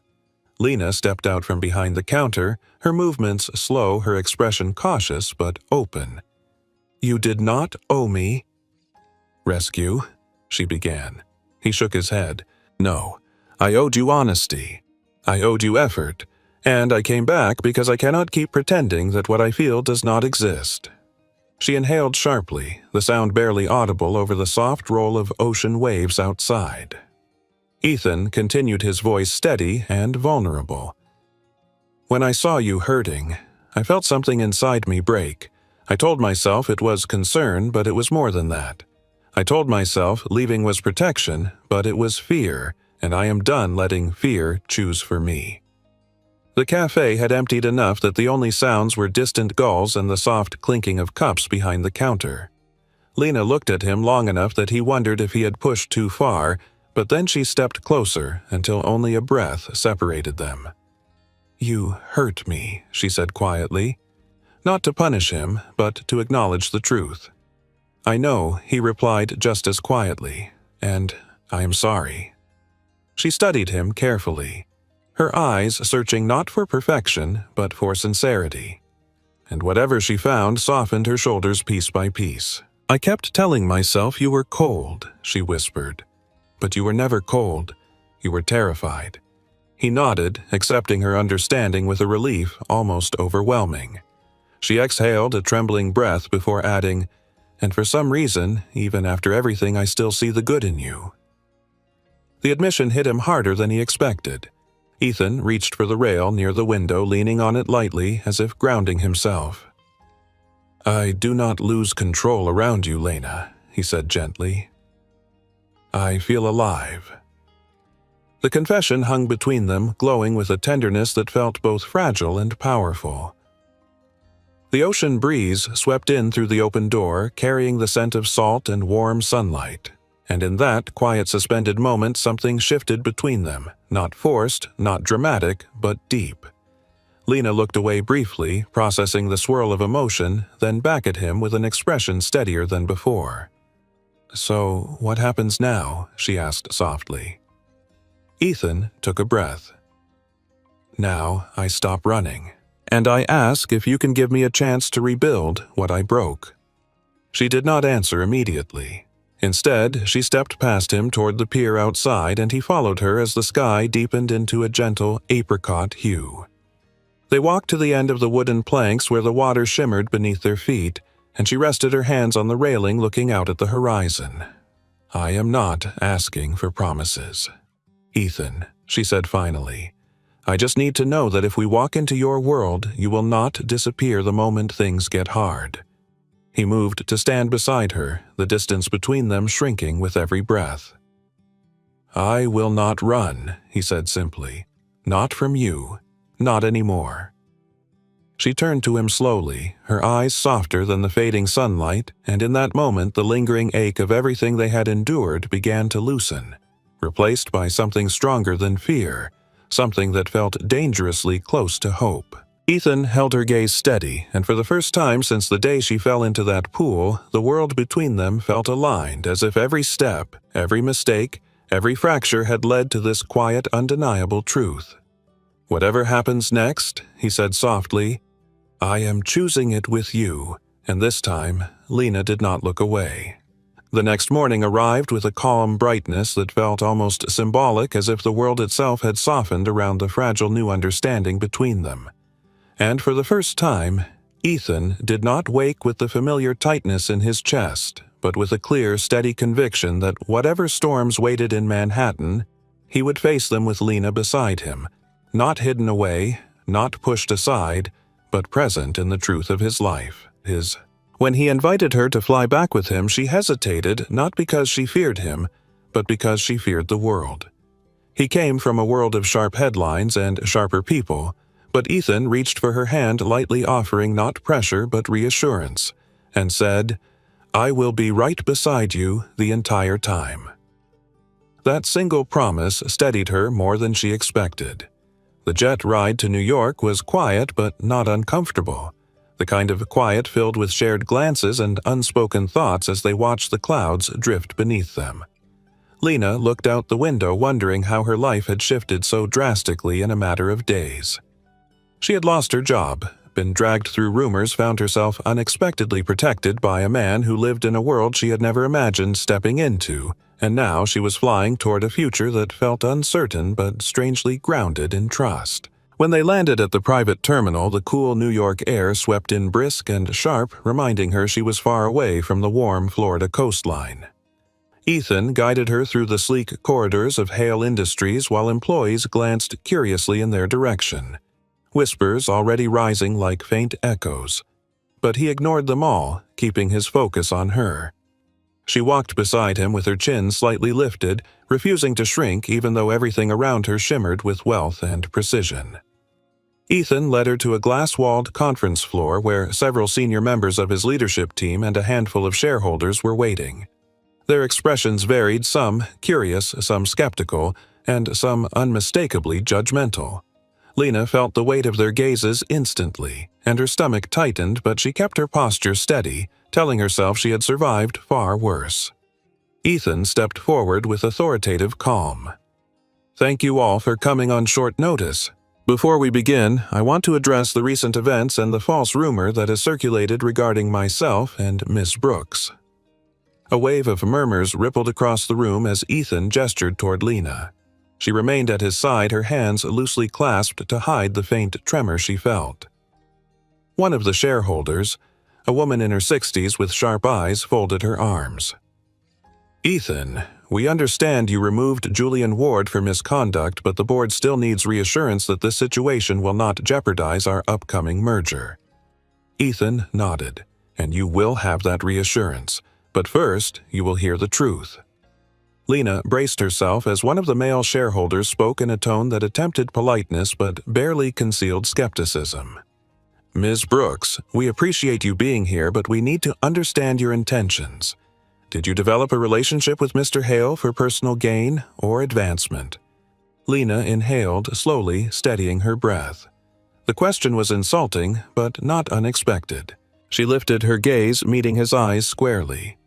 Lena stepped out from behind the counter, her movements slow, her expression cautious but open. "You did not owe me." "Rescue," she began. He shook his head. "No, I owed you honesty. I owed you effort. And I came back because I cannot keep pretending that what I feel does not exist." She inhaled sharply, the sound barely audible over the soft roll of ocean waves outside. Ethan continued, his voice steady and vulnerable. "When I saw you hurting, I felt something inside me break. I told myself it was concern, but it was more than that. I told myself leaving was protection, but it was fear, and I am done letting fear choose for me." The cafe had emptied enough that the only sounds were distant gulls and the soft clinking of cups behind the counter. Lena looked at him long enough that he wondered if he had pushed too far, but then she stepped closer until only a breath separated them. "You hurt me," she said quietly. Not to punish him, but to acknowledge the truth. "I know," he replied just as quietly, "and I am sorry." She studied him carefully, her eyes searching not for perfection, but for sincerity. And whatever she found softened her shoulders piece by piece. "I kept telling myself you were cold," she whispered. "But you were never cold. You were terrified." He nodded, accepting her understanding with a relief almost overwhelming. She exhaled a trembling breath before adding, "And for some reason, even after everything, I still see the good in you." The admission hit him harder than he expected. Ethan reached for the rail near the window, leaning on it lightly as if grounding himself. "I do not lose control around you, Lena," he said gently. "I feel alive." The confession hung between them, glowing with a tenderness that felt both fragile and powerful. The ocean breeze swept in through the open door, carrying the scent of salt and warm sunlight. And in that quiet suspended moment something shifted between them, not forced, not dramatic, but deep. Lena looked away briefly, processing the swirl of emotion, then back at him with an expression steadier than before. "So, what happens now?" she asked softly. Ethan took a breath. "Now I stop running, and I ask if you can give me a chance to rebuild what I broke." She did not answer immediately. Instead, she stepped past him toward the pier outside, and he followed her as the sky deepened into a gentle apricot hue. They walked to the end of the wooden planks where the water shimmered beneath their feet, and she rested her hands on the railing looking out at the horizon. "I am not asking for promises, Ethan," she said finally. "I just need to know that if we walk into your world, you will not disappear the moment things get hard." He moved to stand beside her, the distance between them shrinking with every breath. "I will not run," he said simply. "Not from you. Not anymore." She turned to him slowly, her eyes softer than the fading sunlight, and in that moment the lingering ache of everything they had endured began to loosen, replaced by something stronger than fear, something that felt dangerously close to hope. Ethan held her gaze steady, and for the first time since the day she fell into that pool, the world between them felt aligned, as if every step, every mistake, every fracture had led to this quiet, undeniable truth. "Whatever happens next," he said softly, "I am choosing it with you," and this time, Lena did not look away. The next morning arrived with a calm brightness that felt almost symbolic, as if the world itself had softened around the fragile new understanding between them. And for the first time, Ethan did not wake with the familiar tightness in his chest, but with a clear, steady conviction that whatever storms waited in Manhattan, he would face them with Lena beside him, not hidden away, not pushed aside, but present in the truth of his life, his. When he invited her to fly back with him, she hesitated, not because she feared him, but because she feared the world. He came from a world of sharp headlines and sharper people, but Ethan reached for her hand, lightly offering not pressure but reassurance, and said, "I will be right beside you the entire time." That single promise steadied her more than she expected. The jet ride to New York was quiet but not uncomfortable, the kind of quiet filled with shared glances and unspoken thoughts as they watched the clouds drift beneath them. Lena looked out the window, wondering how her life had shifted so drastically in a matter of days. She had lost her job, been dragged through rumors, found herself unexpectedly protected by a man who lived in a world she had never imagined stepping into, and now she was flying toward a future that felt uncertain but strangely grounded in trust. When they landed at the private terminal, the cool New York air swept in brisk and sharp, reminding her she was far away from the warm Florida coastline. Ethan guided her through the sleek corridors of Hale Industries while employees glanced curiously in their direction, whispers already rising like faint echoes. But he ignored them all, keeping his focus on her. She walked beside him with her chin slightly lifted, refusing to shrink even though everything around her shimmered with wealth and precision. Ethan led her to a glass-walled conference floor where several senior members of his leadership team and a handful of shareholders were waiting. Their expressions varied, some curious, some skeptical, and some unmistakably judgmental. Lena felt the weight of their gazes instantly, and her stomach tightened, but she kept her posture steady, telling herself she had survived far worse. Ethan stepped forward with authoritative calm. "Thank you all for coming on short notice. Before we begin, I want to address the recent events and the false rumor that has circulated regarding myself and Miss Brooks." A wave of murmurs rippled across the room as Ethan gestured toward Lena. She remained at his side, her hands loosely clasped to hide the faint tremor she felt. One of the shareholders, a woman in her 60s with sharp eyes, folded her arms. "Ethan, we understand you removed Julian Ward for misconduct, but the board still needs reassurance that this situation will not jeopardize our upcoming merger." Ethan nodded. "And you will have that reassurance. But first, you will hear the truth." Lena braced herself as one of the male shareholders spoke in a tone that attempted politeness but barely concealed skepticism. "Ms. Brooks, we appreciate you being here, but we need to understand your intentions. Did you develop a relationship with Mr. Hale for personal gain or advancement?" Lena inhaled, slowly steadying her breath. The question was insulting, but not unexpected. She lifted her gaze, meeting his eyes squarely.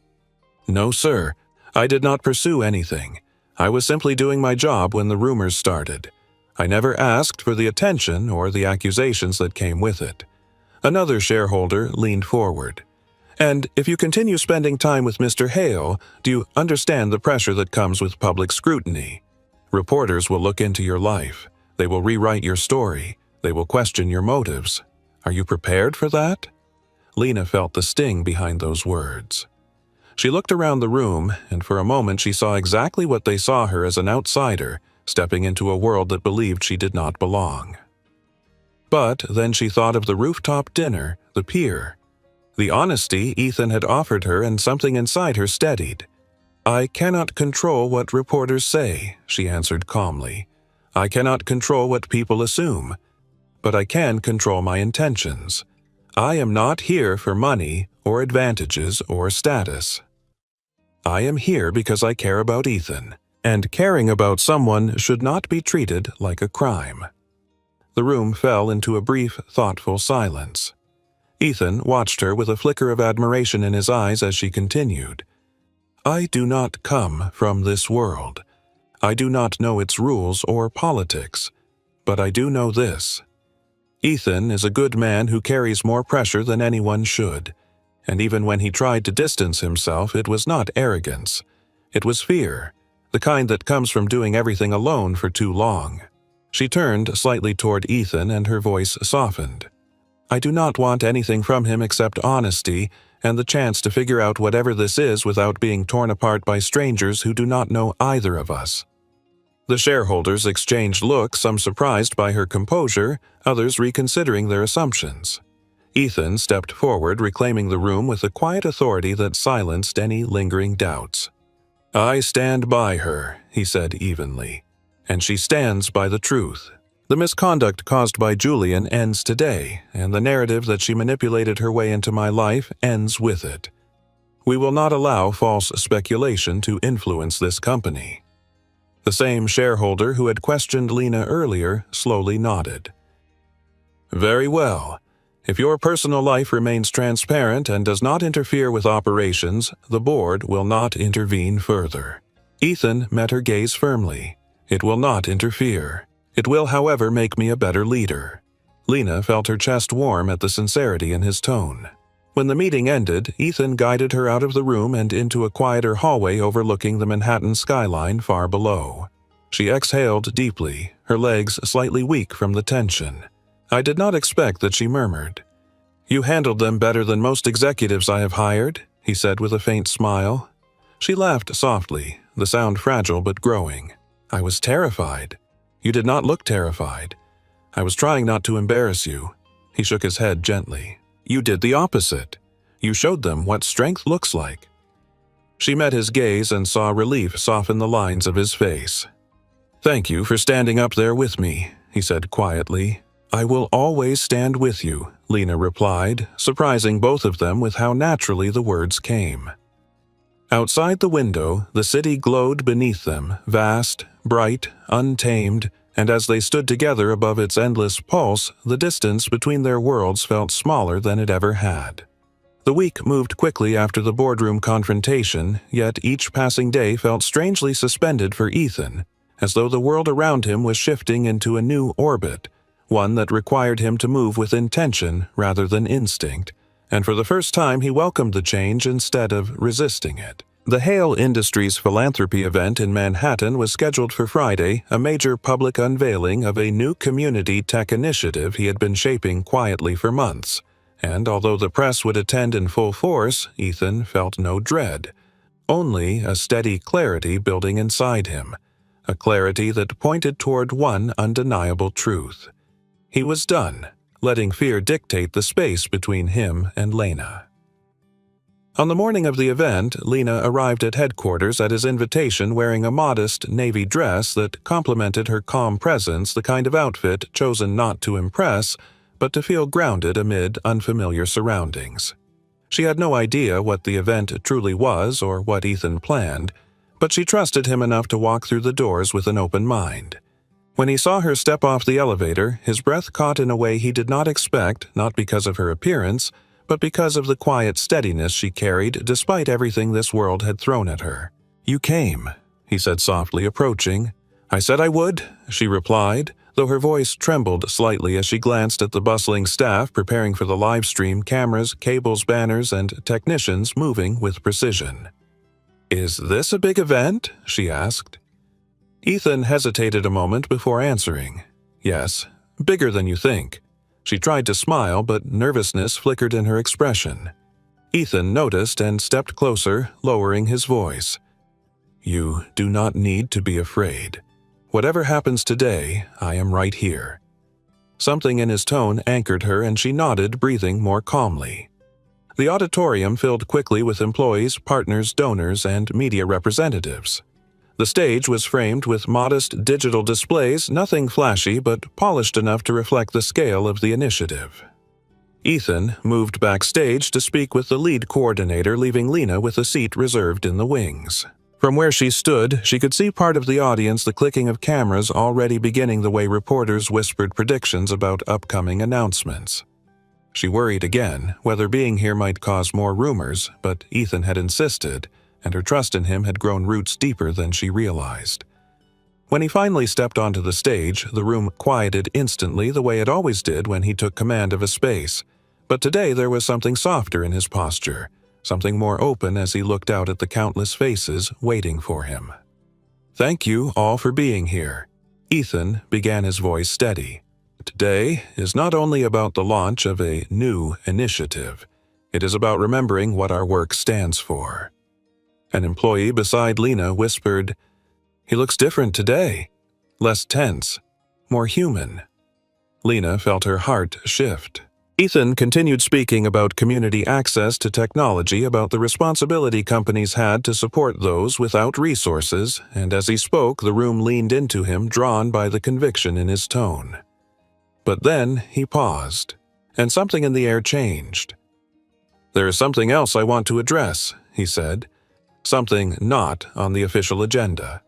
"No, sir. I did not pursue anything. I was simply doing my job when the rumors started. I never asked for the attention or the accusations that came with it." Another shareholder leaned forward. "And if you continue spending time with Mr. Hale, do you understand the pressure that comes with public scrutiny? Reporters will look into your life. They will rewrite your story. They will question your motives. Are you prepared for that?" Lena felt the sting behind those words. She looked around the room, and for a moment she saw exactly what they saw her as an outsider, stepping into a world that believed she did not belong. But then she thought of the rooftop dinner, the pier, the honesty Ethan had offered her, and something inside her steadied. "I cannot control what reporters say," she answered calmly. "I cannot control what people assume. But I can control my intentions. I am not here for money or advantages or status. I am here because I care about Ethan, and caring about someone should not be treated like a crime." The room fell into a brief, thoughtful silence. Ethan watched her with a flicker of admiration in his eyes as she continued. "I do not come from this world. I do not know its rules or politics. But I do know this. Ethan is a good man who carries more pressure than anyone should. And even when he tried to distance himself, it was not arrogance. It was fear, the kind that comes from doing everything alone for too long." She turned slightly toward Ethan and her voice softened. "I do not want anything from him except honesty and the chance to figure out whatever this is without being torn apart by strangers who do not know either of us." The shareholders exchanged looks, some surprised by her composure, others reconsidering their assumptions. Ethan stepped forward, reclaiming the room with a quiet authority that silenced any lingering doubts. "I stand by her," he said evenly, "and she stands by the truth. The misconduct caused by Julian ends today, and the narrative that she manipulated her way into my life ends with it. We will not allow false speculation to influence this company." The same shareholder who had questioned Lena earlier slowly nodded. "Very well. If your personal life remains transparent and does not interfere with operations, the board will not intervene further." Ethan met her gaze firmly. "It will not interfere. It will, however, make me a better leader." Lena felt her chest warm at the sincerity in his tone. When the meeting ended, Ethan guided her out of the room and into a quieter hallway overlooking the Manhattan skyline far below. She exhaled deeply, her legs slightly weak from the tension. I did not expect that, she murmured. You handled them better than most executives I have hired, he said with a faint smile. She laughed softly, the sound fragile but growing. I was terrified. You did not look terrified. I was trying not to embarrass you. He shook his head gently. You did the opposite. You showed them what strength looks like. She met his gaze and saw relief soften the lines of his face. Thank you for standing up there with me, he said quietly. I will always stand with you, Lena replied, surprising both of them with how naturally the words came. Outside the window, the city glowed beneath them, vast, bright, untamed, and as they stood together above its endless pulse, the distance between their worlds felt smaller than it ever had. The week moved quickly after the boardroom confrontation, yet each passing day felt strangely suspended for Ethan, as though the world around him was shifting into a new orbit, one that required him to move with intention rather than instinct, and for the first time he welcomed the change instead of resisting it. The Hale Industries philanthropy event in Manhattan was scheduled for Friday, a major public unveiling of a new community tech initiative he had been shaping quietly for months, and although the press would attend in full force, Ethan felt no dread, only a steady clarity building inside him, a clarity that pointed toward one undeniable truth. He was done, letting fear dictate the space between him and Lena. On the morning of the event, Lena arrived at headquarters at his invitation wearing a modest navy dress that complemented her calm presence, the kind of outfit chosen not to impress, but to feel grounded amid unfamiliar surroundings. She had no idea what the event truly was or what Ethan planned, but she trusted him enough to walk through the doors with an open mind. When he saw her step off the elevator, his breath caught in a way he did not expect, not because of her appearance, but because of the quiet steadiness she carried despite everything this world had thrown at her. You came, he said softly, approaching. I said I would, she replied, though her voice trembled slightly as she glanced at the bustling staff preparing for the live stream, cameras, cables, banners, and technicians moving with precision. Is this a big event? She asked. Ethan hesitated a moment before answering. Yes, bigger than you think. She tried to smile, but nervousness flickered in her expression. Ethan noticed and stepped closer, lowering his voice. You do not need to be afraid. Whatever happens today, I am right here. Something in his tone anchored her and she nodded, breathing more calmly. The auditorium filled quickly with employees, partners, donors, and media representatives. The stage was framed with modest digital displays, nothing flashy but polished enough to reflect the scale of the initiative. Ethan moved backstage to speak with the lead coordinator, leaving Lena with a seat reserved in the wings. From where she stood, she could see part of the audience, the clicking of cameras already beginning the way reporters whispered predictions about upcoming announcements. She worried again whether being here might cause more rumors, but Ethan had insisted, and her trust in him had grown roots deeper than she realized. When he finally stepped onto the stage, the room quieted instantly the way it always did when he took command of a space, but today there was something softer in his posture, something more open as he looked out at the countless faces waiting for him. Thank you all for being here. Ethan began, his voice steady. Today is not only about the launch of a new initiative, it is about remembering what our work stands for. An employee beside Lena whispered, He looks different today. Less tense. More human. Lena felt her heart shift. Ethan continued speaking about community access to technology, about the responsibility companies had to support those without resources, and as he spoke, the room leaned into him, drawn by the conviction in his tone. But then he paused, and something in the air changed. There is something else I want to address, he said. Something not on the official agenda.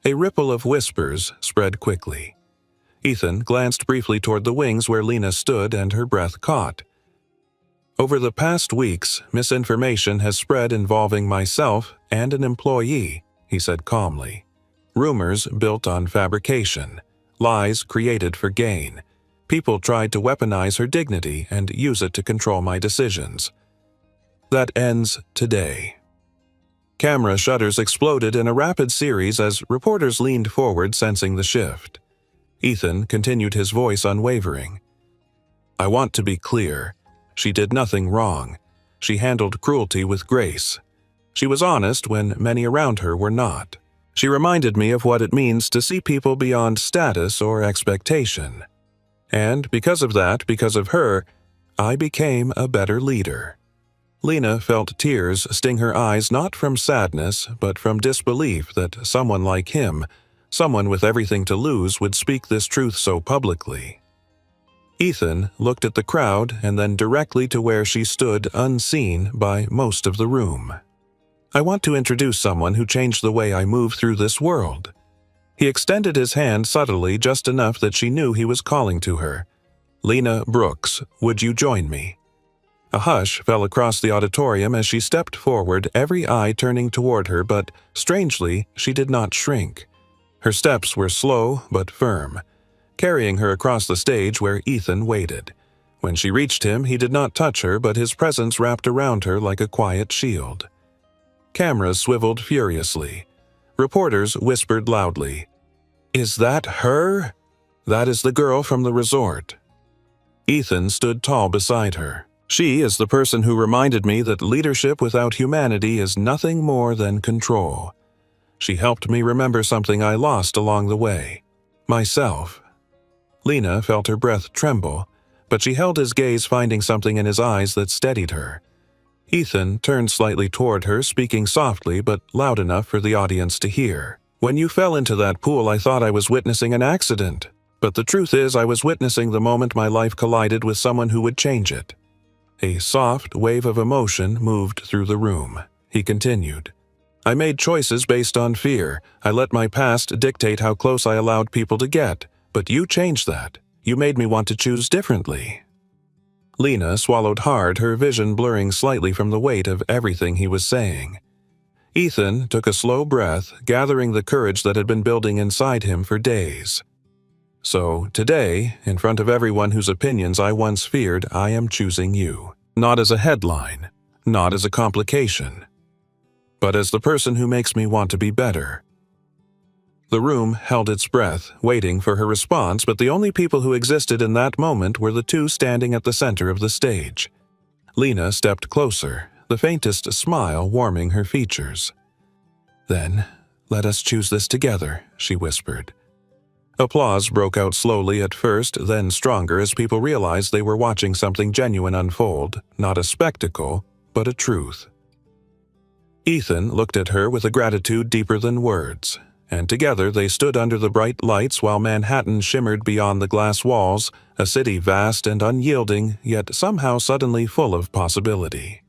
A ripple of whispers spread quickly. Ethan glanced briefly toward the wings where Lena stood, and her breath caught. Over the past weeks, misinformation has spread involving myself and an employee, he said calmly. Rumors built on fabrication, lies created for gain. People tried to weaponize her dignity and use it to control my decisions. That ends today. Camera shutters exploded in a rapid series as reporters leaned forward, sensing the shift. Ethan continued, his voice unwavering. "I want to be clear. She did nothing wrong. She handled cruelty with grace. She was honest when many around her were not. She reminded me of what it means to see people beyond status or expectation. And because of that, because of her, I became a better leader." Lena felt tears sting her eyes, not from sadness, but from disbelief that someone like him, someone with everything to lose, would speak this truth so publicly. Ethan looked at the crowd and then directly to where she stood, unseen by most of the room. "I want to introduce someone who changed the way I move through this world." He extended his hand subtly, just enough that she knew he was calling to her. "Lena Brooks, would you join me?" A hush fell across the auditorium as she stepped forward, every eye turning toward her, but, strangely, she did not shrink. Her steps were slow but firm, carrying her across the stage where Ethan waited. When she reached him, he did not touch her, but his presence wrapped around her like a quiet shield. Cameras swiveled furiously. Reporters whispered loudly, "Is that her?" "That is the girl from the resort." Ethan stood tall beside her. "She is the person who reminded me that leadership without humanity is nothing more than control. She helped me remember something I lost along the way. Myself." Lena felt her breath tremble, but she held his gaze, finding something in his eyes that steadied her. Ethan turned slightly toward her, speaking softly but loud enough for the audience to hear. "When you fell into that pool, I thought I was witnessing an accident. But the truth is, I was witnessing the moment my life collided with someone who would change it." A soft wave of emotion moved through the room. He continued, "I made choices based on fear. I let my past dictate how close I allowed people to get. But you changed that. You made me want to choose differently." Lena swallowed hard, her vision blurring slightly from the weight of everything he was saying. Ethan took a slow breath, gathering the courage that had been building inside him for days. "So, today, in front of everyone whose opinions I once feared, I am choosing you. Not as a headline, not as a complication, but as the person who makes me want to be better." The room held its breath, waiting for her response, but the only people who existed in that moment were the two standing at the center of the stage. Lena stepped closer, the faintest smile warming her features. "Then, let us choose this together," she whispered. Applause broke out slowly at first, then stronger as people realized they were watching something genuine unfold, not a spectacle, but a truth. Ethan looked at her with a gratitude deeper than words, and together they stood under the bright lights while Manhattan shimmered beyond the glass walls, a city vast and unyielding, yet somehow suddenly full of possibility.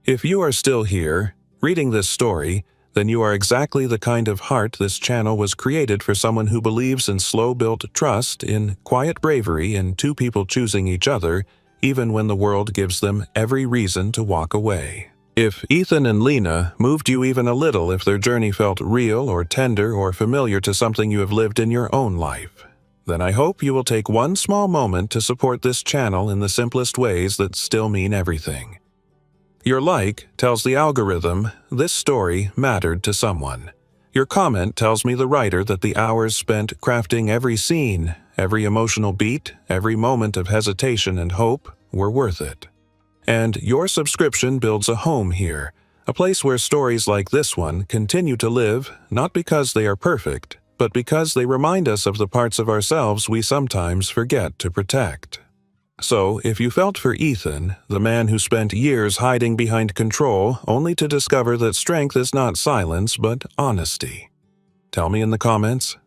If you are still here, reading this story, then you are exactly the kind of heart this channel was created for, someone who believes in slow-built trust, in quiet bravery, in two people choosing each other, even when the world gives them every reason to walk away. If Ethan and Lena moved you even a little, if their journey felt real or tender or familiar to something you have lived in your own life, then I hope you will take one small moment to support this channel in the simplest ways that still mean everything. Your like tells the algorithm this story mattered to someone. Your comment tells me, the writer, that the hours spent crafting every scene, every emotional beat, every moment of hesitation and hope were worth it. And your subscription builds a home here, a place where stories like this one continue to live, not because they are perfect, but because they remind us of the parts of ourselves we sometimes forget to protect. So, if you felt for Ethan, the man who spent years hiding behind control only to discover that strength is not silence but honesty, tell me in the comments.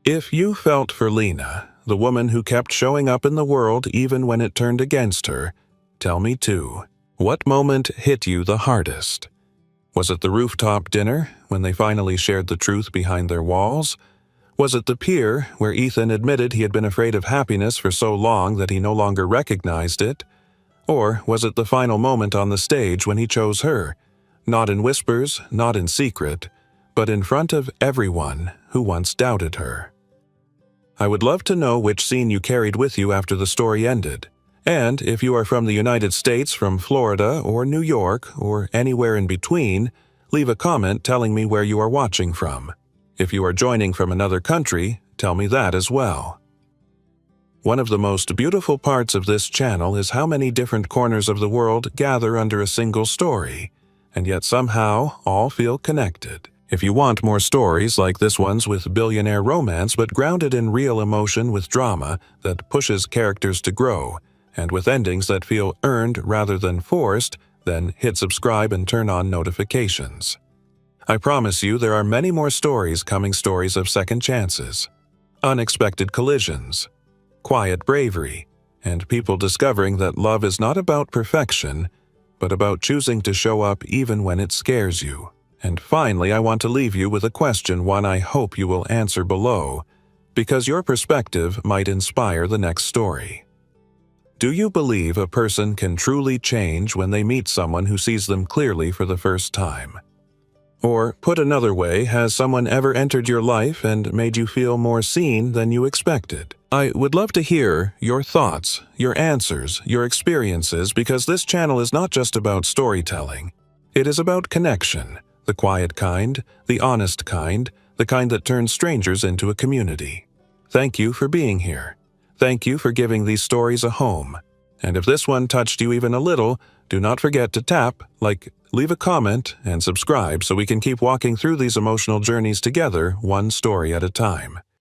If you felt for Lena, the woman who kept showing up in the world even when it turned against her, tell me too. What moment hit you the hardest? Was it the rooftop dinner, when they finally shared the truth behind their walls? Was it the pier, where Ethan admitted he had been afraid of happiness for so long that he no longer recognized it? Or was it the final moment on the stage when he chose her, not in whispers, not in secret, but in front of everyone who once doubted her? I would love to know which scene you carried with you after the story ended. And if you are from the United States, from Florida or New York or anywhere in between, Leave a comment telling me where you are watching from. If you are joining from another country, tell me that as well. One of the most beautiful parts of this channel is how many different corners of the world gather under a single story, and yet somehow all feel connected. If you want more stories like this one's with billionaire romance but grounded in real emotion with drama that pushes characters to grow, and with endings that feel earned rather than forced, then hit subscribe and turn on notifications. I promise you there are many more stories coming, stories of second chances, unexpected collisions, quiet bravery, and people discovering that love is not about perfection, but about choosing to show up even when it scares you. And finally, I want to leave you with a question, one I hope you will answer below, because your perspective might inspire the next story. Do you believe a person can truly change when they meet someone who sees them clearly for the first time? Or, put another way, has someone ever entered your life and made you feel more seen than you expected? I would love to hear your thoughts, your answers, your experiences, because this channel is not just about storytelling. It is about connection, the quiet kind, the honest kind, the kind that turns strangers into a community. Thank you for being here. Thank you for giving these stories a home. And if this one touched you even a little, do not forget to tap, like, leave a comment, and subscribe so we can keep walking through these emotional journeys together, one story at a time.